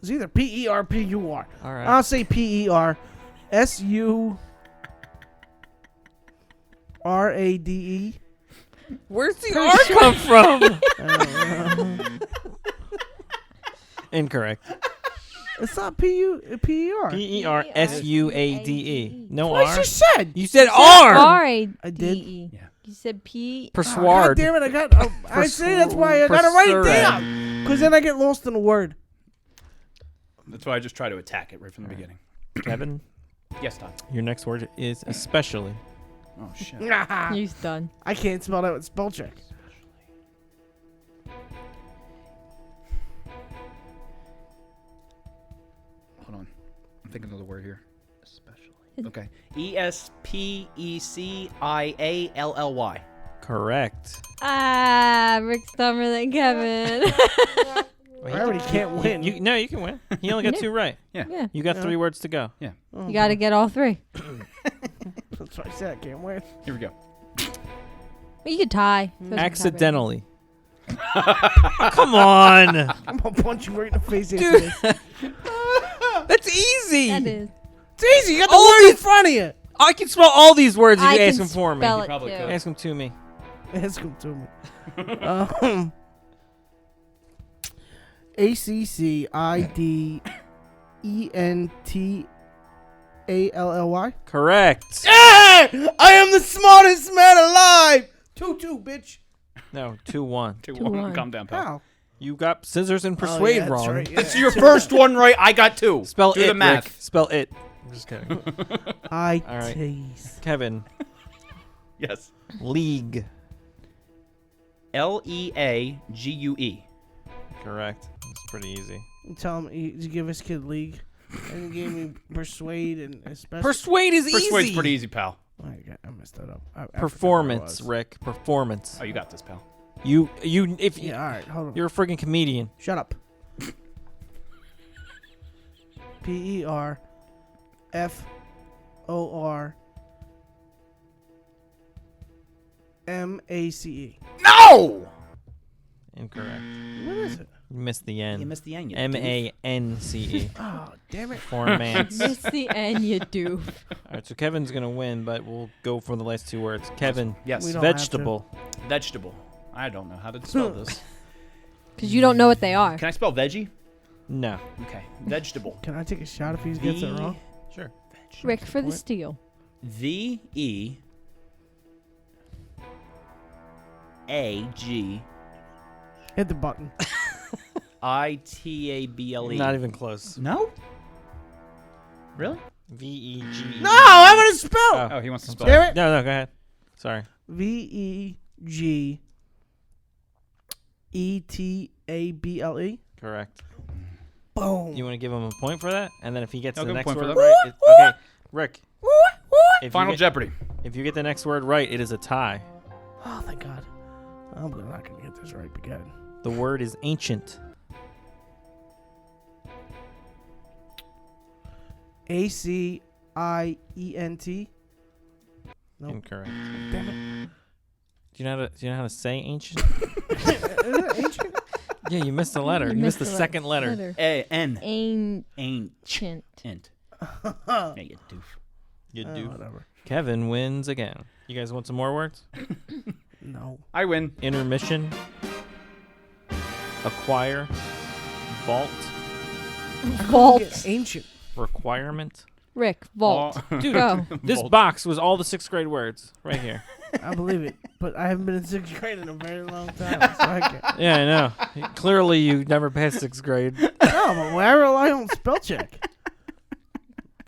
It's either P-E-R or P-U-R. All right. I'll say P-E-R. S-U-R-A-D-E. Where's the R come from? Incorrect. It's not P-U-P-E-R. P-E-R-S-U-A-D-E. No What I R. just said. You said R. R-A-D-E. I did? Yeah. You said P. God Persuade. damn it, I got... I say that's why I gotta write it down. Because then I get lost in a word. That's why I just try to attack it right from the beginning. Kevin, Yes, Todd. your next word is especially. Oh, shit. He's done. I can't spell that with spell check. Hold on. I'm thinking of the word here. Especially. Okay. E-S-P-E-C-I-A-L-L-Y. Correct. Ah, Rick's dumber than Kevin. I already can't win. No, you can win. He only got two right. Yeah. Yeah. You got 3 words to go. Yeah. You got to get all 3. That's what I said. I can't win. Here we go. You could tie. Accidentally. Come on. I'm gonna punch you right in the face after this. That's easy. That is. It's easy. You got the word in front of you. I can spell all these words if I you can ask them for me. spell it probably too. could. Ask them to me. Ask him to me. A-C-C-I-D-E-N-T-A-L-L-Y. Correct. I am the smartest man alive. 2-2, bitch. No, 2-1. 2-1. Calm down, pal. How? You got scissors and Oh, persuade yeah, that's wrong. right, yeah. It's your first one right. I got 2. Spell Do it, the math. Rick. Spell it. I'm just kidding. I All right. tease. Kevin, Yes. league. L-E-A-G-U-E. Correct. It's pretty easy. Tell him you give his kid league, and he gave me persuade and especially. Persuade is Persuade's easy. pretty easy, pal. I messed that up. I forgot Performance, what it was. Rick. Performance. Oh, you got this, pal. If Yeah, all right, hold on. you're a friggin' comedian. Shut up. P-E-R-F-O-R-M-A-C-E. No! Incorrect. What is it? You missed the N. You missed the N, you M-A-N-C-E. Oh, damn it. Performance. Miss the N, you doof. All right, so Kevin's gonna win, but we'll go for the last 2 words. Kevin, Yes. We don't have to. vegetable. Vegetable. I don't know how to spell this. Because you don't know what they are. Can I spell veggie? No. Okay. Vegetable. Can I take a shot if he gets it wrong? Sure. Rick for the What? steal. V-E-A-G Hit the button. I-T-A-B-L-E. Not even close. No? Really? V-E-G. No, I'm gonna spell. Oh, he wants to spell Damn it. it. No, go ahead. Sorry. V-E-G-E-T-A-B-L-E. Correct. Boom. You want to give him a point for that? And then if he gets I'll the give him a next point for word that. right, okay, Rick. If Final you get, Jeopardy. If you get the next word right, it is a tie. Oh, thank God. I'm not gonna get this right again. The word is ancient. A-C-I-E-N-T. Nope. Incorrect. Damn it. Do you know how to say ancient? Is it ancient? Yeah, you missed a letter. You missed the second letter. A-N. Ancient. Int. Yeah, you doof. You do. Whatever. Kevin wins again. You guys want some more words? No. I win. Intermission. Acquire. Vault. Vault. Ancient. Requirement. Rick, vault. Dude, Go. this Vault. box was all the 6th grade words right here. I believe it, but I haven't been in 6th grade in a very long time. So I can't. Yeah, I know. Clearly, you never passed 6th grade. No, but I rely on spell check.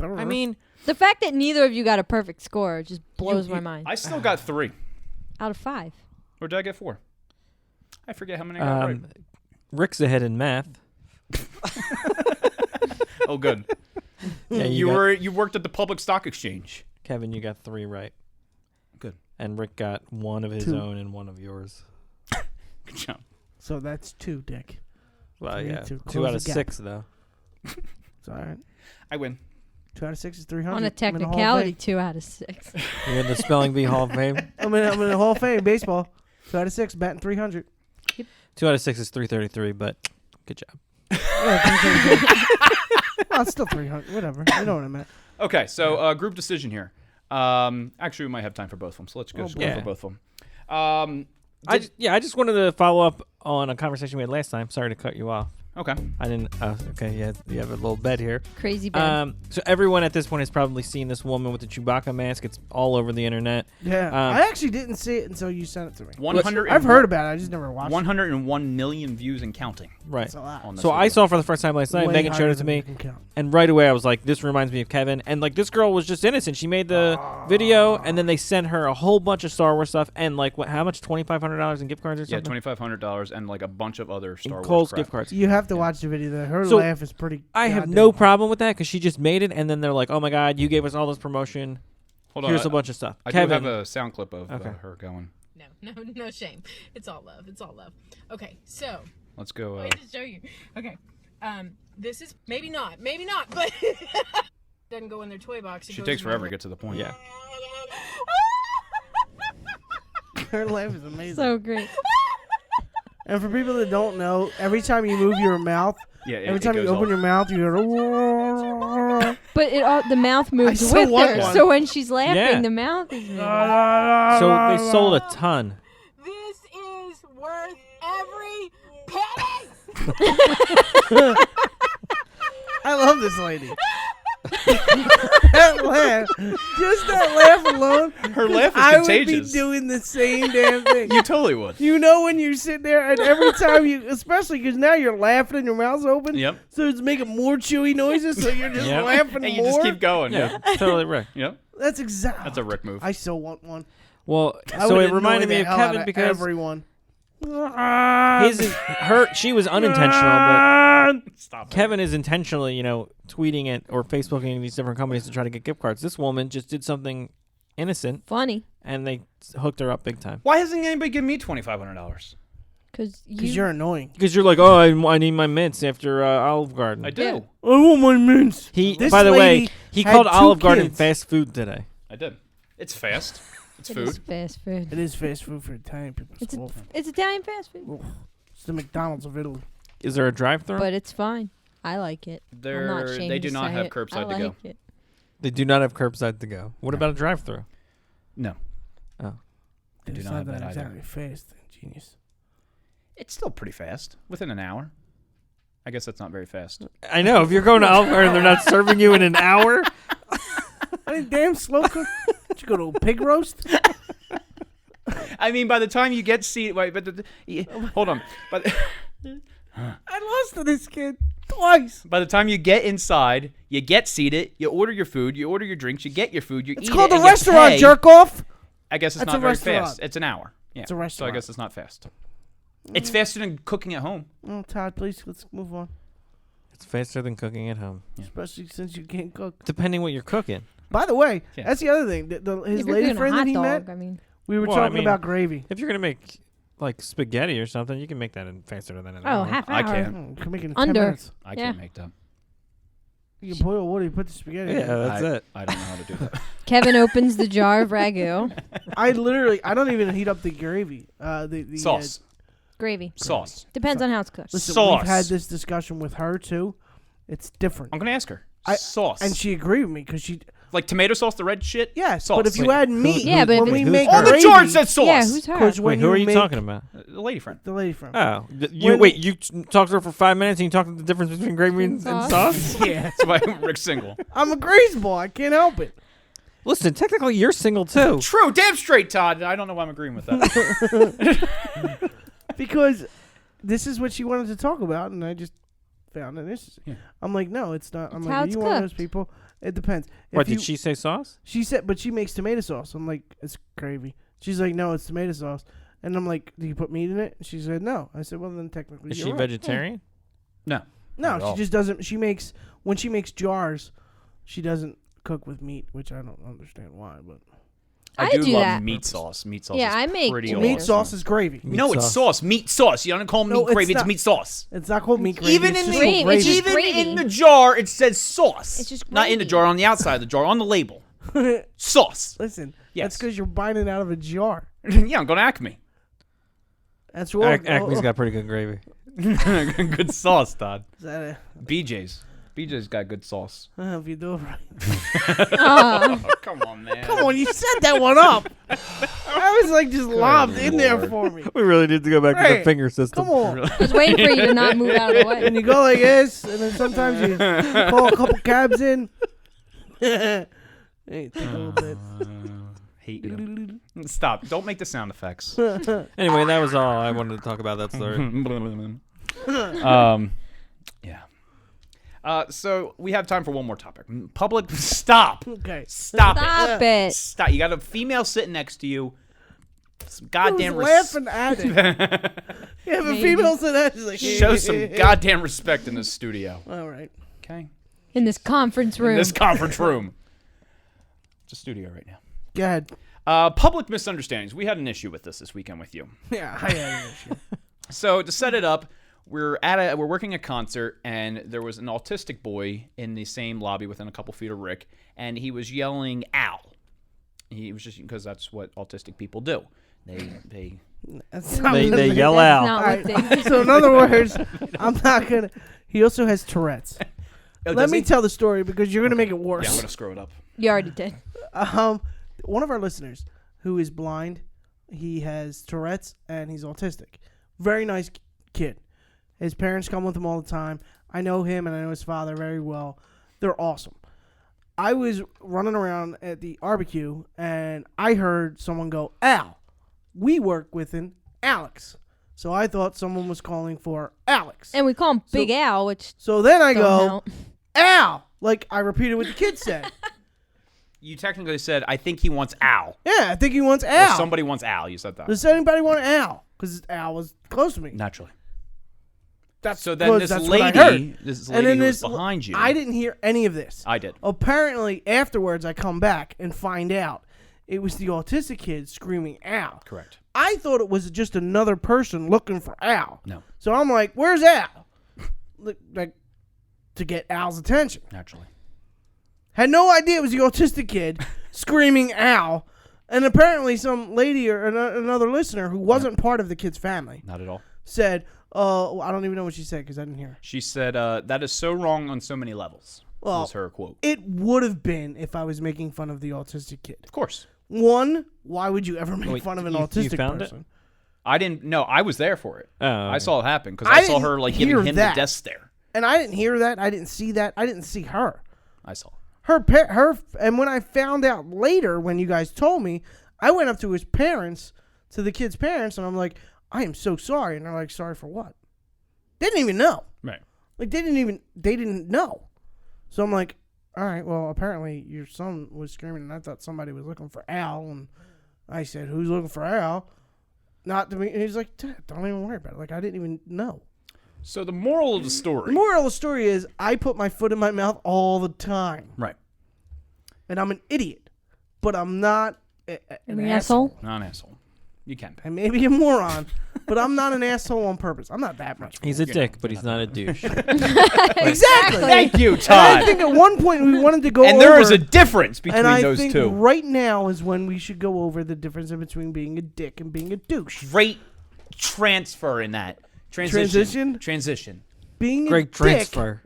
I mean, The fact that neither of you got a perfect score just blows my mind. I still got 3. Out of 5. Or did I get 4? I forget how many I got right. Rick's ahead in math. Oh, good. Yeah, you worked at the public stock exchange. Kevin, you got 3 right. Good. And Rick got 1 of his 2. own and 1 of yours. Good job. So that's 2, Dick. Well, We need yeah. to 2 close out of the gap. 6, though. It's all right. I win. 2 out of 6 is 300. On a I'm in the Hall of technicality, Fame. 2 out of 6. You're in the Spelling Bee Hall of Fame. I'm in the Hall of Fame baseball. 2 out of 6, batting 300. 2 out of 6 is 333, but good job. Yeah, 333. Well, it's still 300. Whatever. You know what I meant. Okay, so group decision here. Actually, we might have time for both of them, so let's go for both of them. I just wanted to follow up on a conversation we had last time. Sorry to cut you off. Okay. I didn't. Okay, yeah, you have a little bed here. Crazy bed. So everyone at this point has probably seen this woman with the Chewbacca mask. It's all over the internet. Yeah. I actually didn't see it until you sent it to me. 100. I've heard about it. I just never watched 101 million views and counting. Right. That's a lot. On this So I video. saw it for the first time last night. Way Megan higher showed it to than me, you can count. and right away I was like, "This reminds me of Kevin." And like this girl was just innocent. She made the video, and then they sent her a whole bunch of Star Wars stuff, and like how much? $2,500 in gift cards or Yeah, something. $2,500 and like a bunch of other Star Wars Kohl's crap. gift cards. You have to watch the video. Her So, laugh is pretty. I have goddamn no funny. problem with that because she just made it, and then they're like, "Oh my God, you gave us all this promotion. Hold on. Here's a bunch of stuff." I Kevin, do have a sound clip of Okay. her going. No shame. It's all love. It's all love. Okay, so Let's go. wait to show you. Okay, this is maybe not, but doesn't go in their toy box. It She goes takes in forever my- to get to the point. Yeah. Her laugh is amazing. So great. And for people that don't know, every time you move your mouth, Yeah. every time you goes open off. your mouth, you go. But the mouth moves still with want her. one. So when she's laughing, Yeah. the mouth is moving. So they sold a ton. This is worth every penny. I love this lady. That laugh, just that laugh alone. Her laugh is I would be contagious. doing the same damn thing. You totally would. You know when you sit there and every time you, especially because now you're laughing and your mouth's open. Yep. So it's making more chewy noises, so you're just Yep. laughing And you more. just keep going. Yeah, totally right. Yep. That's exactly. That's a Rick move. I so want one. Well, I so would it reminded annoy me the of hell out Kevin because everyone. she was unintentional, but Stop. Kevin is intentionally, tweeting it or Facebooking these different companies to try to get gift cards. This woman just did something innocent, Funny. and they hooked her up big time. Why hasn't anybody given me $2,500? Because Because you're annoying. Because you're like, oh, I need my mints after Olive Garden. I do. Yeah. I want my mints. This By the way, lady he had called 2 Olive Garden kids. fast food today. I did. It's fast. It's It is food. fast food. It is fast food for Italian people. It's Italian fast food. It's the McDonald's of Italy. Is there a drive-through? But it's fine. I like it. I'm not ashamed They do to not say have it. curbside I to go. like it. They do not have curbside to go. What about a drive-through? No. Oh. They do It's not have that either. exactly fast. Genius. It's still pretty fast. Within an hour. I guess that's not very fast. I know. If you're going to Olive Garden, they're not serving you in an hour. I mean, damn slow cook. Did you go to a pig roast? I mean, by the time you get seated, wait, but hold on. But I lost to this kid twice. by the time you get inside, you get seated, you order your food, you order your drinks, you get your food, you eat It's called it, a and you restaurant, pay. jerk off. I guess it's That's not a very restaurant. fast. It's an hour. Yeah. It's a So I restaurant. guess it's not fast. It's faster than cooking at home. Oh, Todd, please, let's move on. It's faster than cooking at home. Especially since you can't cook. Depending what you're cooking. By the way, Yeah. that's the other thing. His If you're lady doing a friend that hot he dog, met, I mean, we were Well, I talking mean- about gravy. If you're going to make like spaghetti or something, you can make that in faster than an oh, hour. half hour. I can't. You can make it in 10 Under. minutes. I Yeah. can't make that. You can boil water, you put the spaghetti in. Yeah, that's it. I don't know how to do that. Kevin opens the jar of ragu. I don't even heat up the gravy. The Sauce. Gravy. Sauce. Depends on how it's cooked. Listen, Sauce. we've had this discussion with her too. It's different. I'm going to ask her. I- Sauce. And she agreed with me because she. Like tomato sauce, the red shit? Yes, Sauce. but if you add meat, Yeah, but if when we it's- make Who's On the gravy, jar it said sauce. Yeah, who's her? 'cause when Wait, who are you make- talking about? The lady friend. The lady from. Oh, When- you talked to her for 5 minutes and you talked about the difference between gravy and sauce? Yeah, That's why Rick's single. I'm a grease ball. I can't help it. Listen, technically you're single too. True. Damn straight, Todd. I don't know why I'm agreeing with that. Because this is what she wanted to talk about, and I just found it interesting. Yeah. I'm like, no, it's not. I'm It's like, how are it's you one of those cooked. people? It depends. What, If did she say sauce? She said, but she makes tomato sauce. I'm like, it's gravy. She's like, no, it's tomato sauce. And I'm like, do you put meat in it? And she said, no. I said, well, then technically Is you're she right. vegetarian? No. No, Not at she all. just doesn't. When she makes jars, she doesn't cook with meat, which I don't understand why. But I do love that. meat sauce. Meat sauce Yeah, is I make pretty tomatoes. Meat sauce is gravy. No, it's sauce. Meat sauce. You don't call No, meat gravy. it's It's not. meat sauce. It's not called meat gravy. Even it's in just the called Gravy. It's gravy. just even gravy. in the jar, it says sauce. It's just not in the gravy. jar, on the outside of the jar, on the label. Sauce. Listen, Yes. that's because you're buying it out of a jar. Yeah, I'm going to Acme. That's what. Acme's got pretty good gravy. Good sauce, Todd. Is that a, BJ's. BJ's got good sauce. if you do it right. Oh, come on, man. Come on, you set that one up. I was like just lobbed in there for me. We really need to go back to the Right. finger system. Come on. I was waiting for you to not move out of the way. And you go like this, and then sometimes you call a couple cabs in. Hey, take a little bit. Hate you. Stop. Don't make the sound effects. Anyway, that was all I wanted to talk about that story. Yeah. So we have time for one more topic. Public. Stop. Okay. Stop Stop it. Stop. You got a female sitting next to you. Some goddamn Who's laughing at it? You have a Maybe. female sitting there. She's like, Show some goddamn respect in this studio. All right. Okay. In this conference room. In this conference room. It's a studio right now. Go ahead. Public misunderstandings. We had an issue with this weekend with you. Yeah, I had an issue. So to set it up, we're working a concert, and there was an autistic boy in the same lobby within a couple feet of Rick, and he was yelling "ow." He was just because that's what autistic people do. They That's not They what yell That's out. not All what right. they So in other words, I'm not gonna. He also has Tourette's. Oh, Let does me he? tell the story because you're gonna make it Yeah, I'm worse. gonna screw it up. You already did. One of our listeners who is blind, he has Tourette's and he's autistic. Very nice kid. His parents come with him all the time. I know him and I know his father very well. They're awesome. I was running around at the barbecue and I heard someone go, "Al." We work with an Alex. So I thought someone was calling for Alex. And we call him Big Al, which So then I don't go, help. "Al." Like I repeated what the kid said. You technically said, "I think he wants Al." Yeah, I think he wants Or Al. somebody wants Al. You said that. Does anybody want Al? Because Al was close to me. Naturally. That's So then close, this that's what I lady, heard. this And lady then who was this- behind you. I didn't hear any of this. I did. Apparently, afterwards, I come back and find out it was the autistic kid screaming Al. Correct. I thought it was just another person looking for Al. No. So I'm like, "Where's Al?" like to get Al's attention. Naturally. Had no idea it was the autistic kid screaming Al. And apparently some lady or another listener who wasn't part of the kid's family Not at all. said, I don't even know what she said because I didn't hear her. She said, "That is so wrong on so many levels." Well, was her quote. It would have been if I was making fun of the autistic kid. Of course. One, why would you ever make Wait, fun of an you autistic found it? person? I didn't know. I was there for it. Oh, I okay. saw it happen because I I saw didn't her like hear giving him that. the death stare. And I didn't hear that. I didn't see that. I didn't see her. I saw. And when I found out later, when you guys told me, I went up to his parents, to the kid's parents, and I'm like, "I am so sorry." And they're like, "Sorry for what?" They didn't even know. Right. Like they didn't know. So I'm like, "All right, well, apparently your son was screaming, and I thought somebody was looking for Al." And I said, "Who's looking for Al?" Not to me. And he's like, "Dad, don't even worry about it." Like I didn't even know. So the moral of the story. The moral of the story is, I put my foot in my mouth all the time, Right. and I'm an idiot, but I'm not an An asshole. asshole? Not an asshole. You can be. I may be a moron, but I'm not an asshole on purpose. I'm not that much. He's a dick, but he's not a douche. Exactly. Thank you, And Todd. I think at one point we wanted to go And over, there is a difference between and I those think two. right now is when we should go over the difference in between being a dick and being a douche. Great transfer in that. Transition. Being Great a dick, transfer.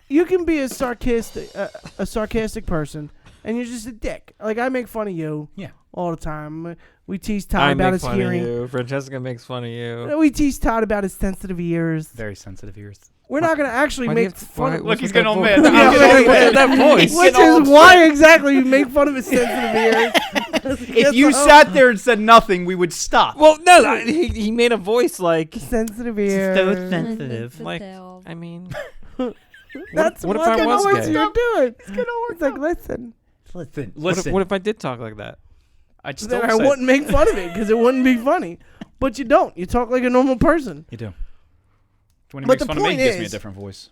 you can be a sarcastic person, and you're just a dick. Like I make fun of you, all the time. We tease Todd I about make his fun hearing. of you. Francesca makes fun of you. We tease Todd about his sensitive ears. Very sensitive ears. We're not going to actually Why do you make have to- fun why- of Look, he's that getting all voice? mad. That voice. Which is why exactly you make fun of his sensitive ears. If you sat there and said nothing, we would stop. Well, no, he made a voice like sensitive ears. so sensitive. Like, I mean, That's what if I was what gay? you're doing. It's like, listen. What if I did talk like that? I'd still Then I say- wouldn't make fun of it because it wouldn't be funny. But you don't. You talk like a normal person. You do. When he But makes the fun of me, point he gives me a is- different voice.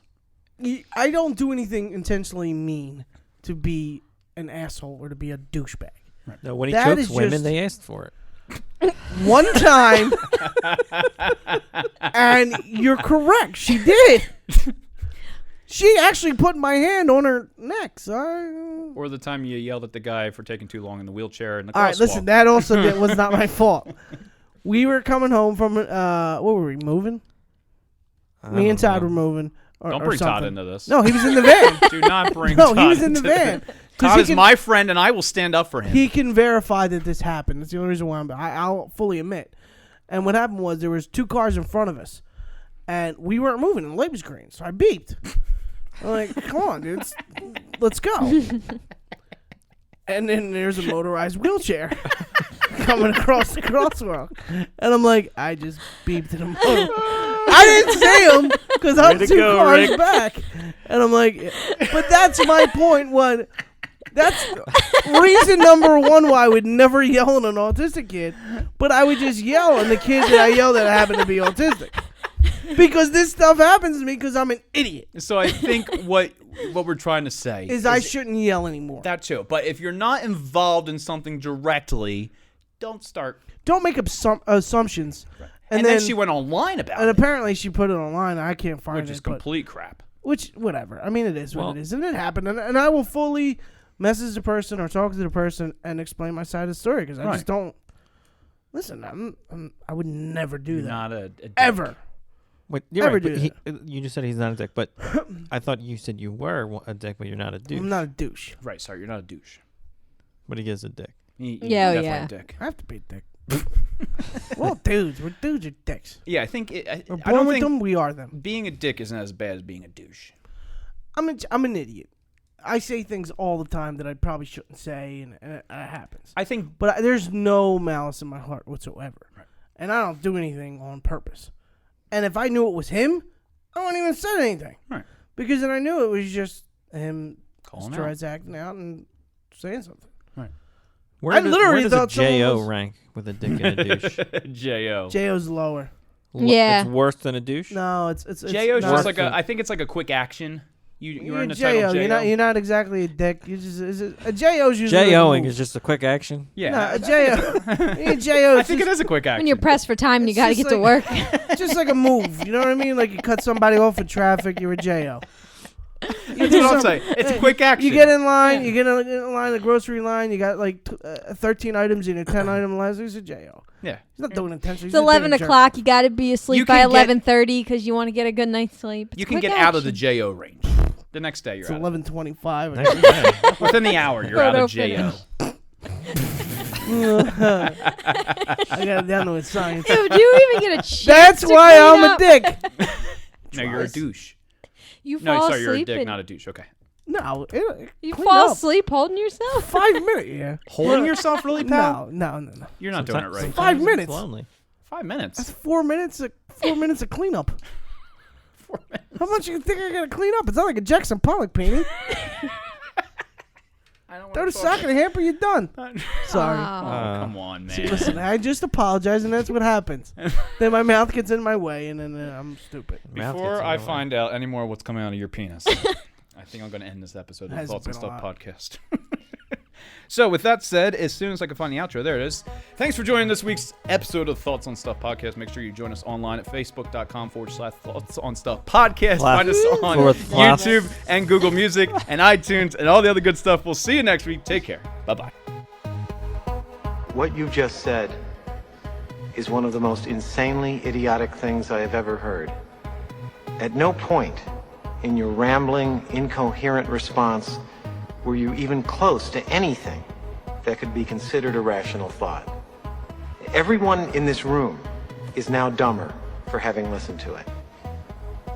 I don't do anything intentionally mean to be an asshole or to be a douchebag. No, when he That chokes is women, just- they asked for it. One time, and you're correct. She did. She actually put my hand on her neck. So Or the time you yelled at the guy for taking too long in the wheelchair in the crosswalk. all right, listen. That also was not my fault. We were coming home from what were we moving? Me and Todd were moving. Don't bring Todd something. into this. No, he was in the van. Do not bring No, Todd he was in the into van. this. 'Cause Todd he is can- my friend, and I will stand up for him. He can verify that this happened. That's the only reason why I'll fully admit. And what happened was there was 2 cars in front of us, and we weren't moving, and the light was green, so I beeped. I'm like, come on, dude, let's go. And then there's a motorized wheelchair coming across the crosswalk, and I'm like, I just beeped at him. I didn't see him because I'm Way to 2 go, cars Rick. back, and I'm like, but that's my point. That's reason number 1 why I would never yell at an autistic kid, but I would just yell, and the kid that I yelled at happened to be autistic. Because this stuff happens to me because I'm an idiot. So I think what we're trying to say Is I shouldn't yell anymore. that too. But if you're not involved in something directly, don't start. Don't make assumptions. And then she went online about and it, apparently she put it online. I can't find which it. is but- complete crap. Which, whatever. I mean, it is what Well- it is. And it happened. And I will fully message the person or talk to the person and explain my side of the story because I Right. just don't. Listen, I would never do You're that. not a dick. Ever. Wait, you're Ever right, do but you just said he's not a dick, but I thought you said you were a dick, but you're not a douche. I'm not a douche. Right, sorry, you're not a douche. But he is a dick. You're Yeah, definitely yeah. a dick. I have to be a dick. We're all dudes. We're dudes or dicks. Yeah, I think We're I born don't with think them. We are them. being a dick isn't as bad as being a douche. I'm an idiot. I say things all the time that I probably shouldn't say, and it happens. I think But there's no malice in my heart whatsoever. Right. And I don't do anything on purpose. And if I knew it was him, I wouldn't even say anything. Right. Because then I knew it was just him Calling acting out and saying something. Where I does, literally where does a thought someone J.O. was- rank with a dick and a douche? J.O. J.O.'s lower. Yeah. It's worse than a douche? No, it's J.O.'s not- just like I think it's like a quick action. You're You're in a the title J.O. J.O. You're not exactly a dick. You just a J.O.'s usually J.O.ing like a is just a quick action? Yeah. No, a J.O. J.O. I think it is a quick action. When you're pressed for time and you It's got to just get to work. just like a move. You know what I mean? Like you cut somebody off in traffic, you're a J.O. That's what I'm saying. It's a quick action. You get in line. You get in line, the grocery line. You got like 13 items in a 10 item list. It's a J.O. Yeah. He's not doing intentionally. It's 11 o'clock. You got to be asleep You by can get- 11:30 because you want to get a good night's sleep. It's You can quick get out of the action. J.O. range. The next day you're It's out. 11:25. Within the hour you're out Photo of J.O. I got it down to a science. Ew, do you even get a chance That's to why clean I'm up? a dick. No, you're a douche. You No, fall sorry, you're a asleep dick, and not a douche. Okay. No, you clean fall up. asleep holding yourself. 5 minutes. Yeah. Holding yourself really, pal? No. You're not doing it right. 5 minutes. Lonely. 5 minutes. That's 4 minutes. 4 minutes of cleanup. 4 minutes. How much you think I gotta clean up? It's not like a Jackson Pollock painting. Throw the sock in the hamper, you're done. Sorry. Oh. Come on, man. See, listen, I just apologize, and that's what happens. Then my mouth gets in my way, and then I'm stupid. Before I find out any more what's coming out of your penis, I think I'm going to end this episode of the Hasn't Thoughts and been a Stuff lot. podcast. So, with that said, as soon as I can find the outro, there it is. Thanks for joining this week's episode of Thoughts on Stuff podcast. Make sure you join us online at facebook.com/Thoughts on Stuff podcast. Find us on YouTube and Google Music and iTunes and all the other good stuff. We'll see you next week. Take care. Bye-bye. What you just said is one of the most insanely idiotic things I have ever heard. At no point in your rambling, incoherent response were you even close to anything that could be considered a rational thought. Everyone in this room is now dumber for having listened to it.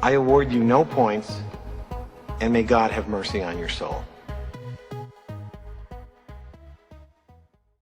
I award you no points, and may God have mercy on your soul.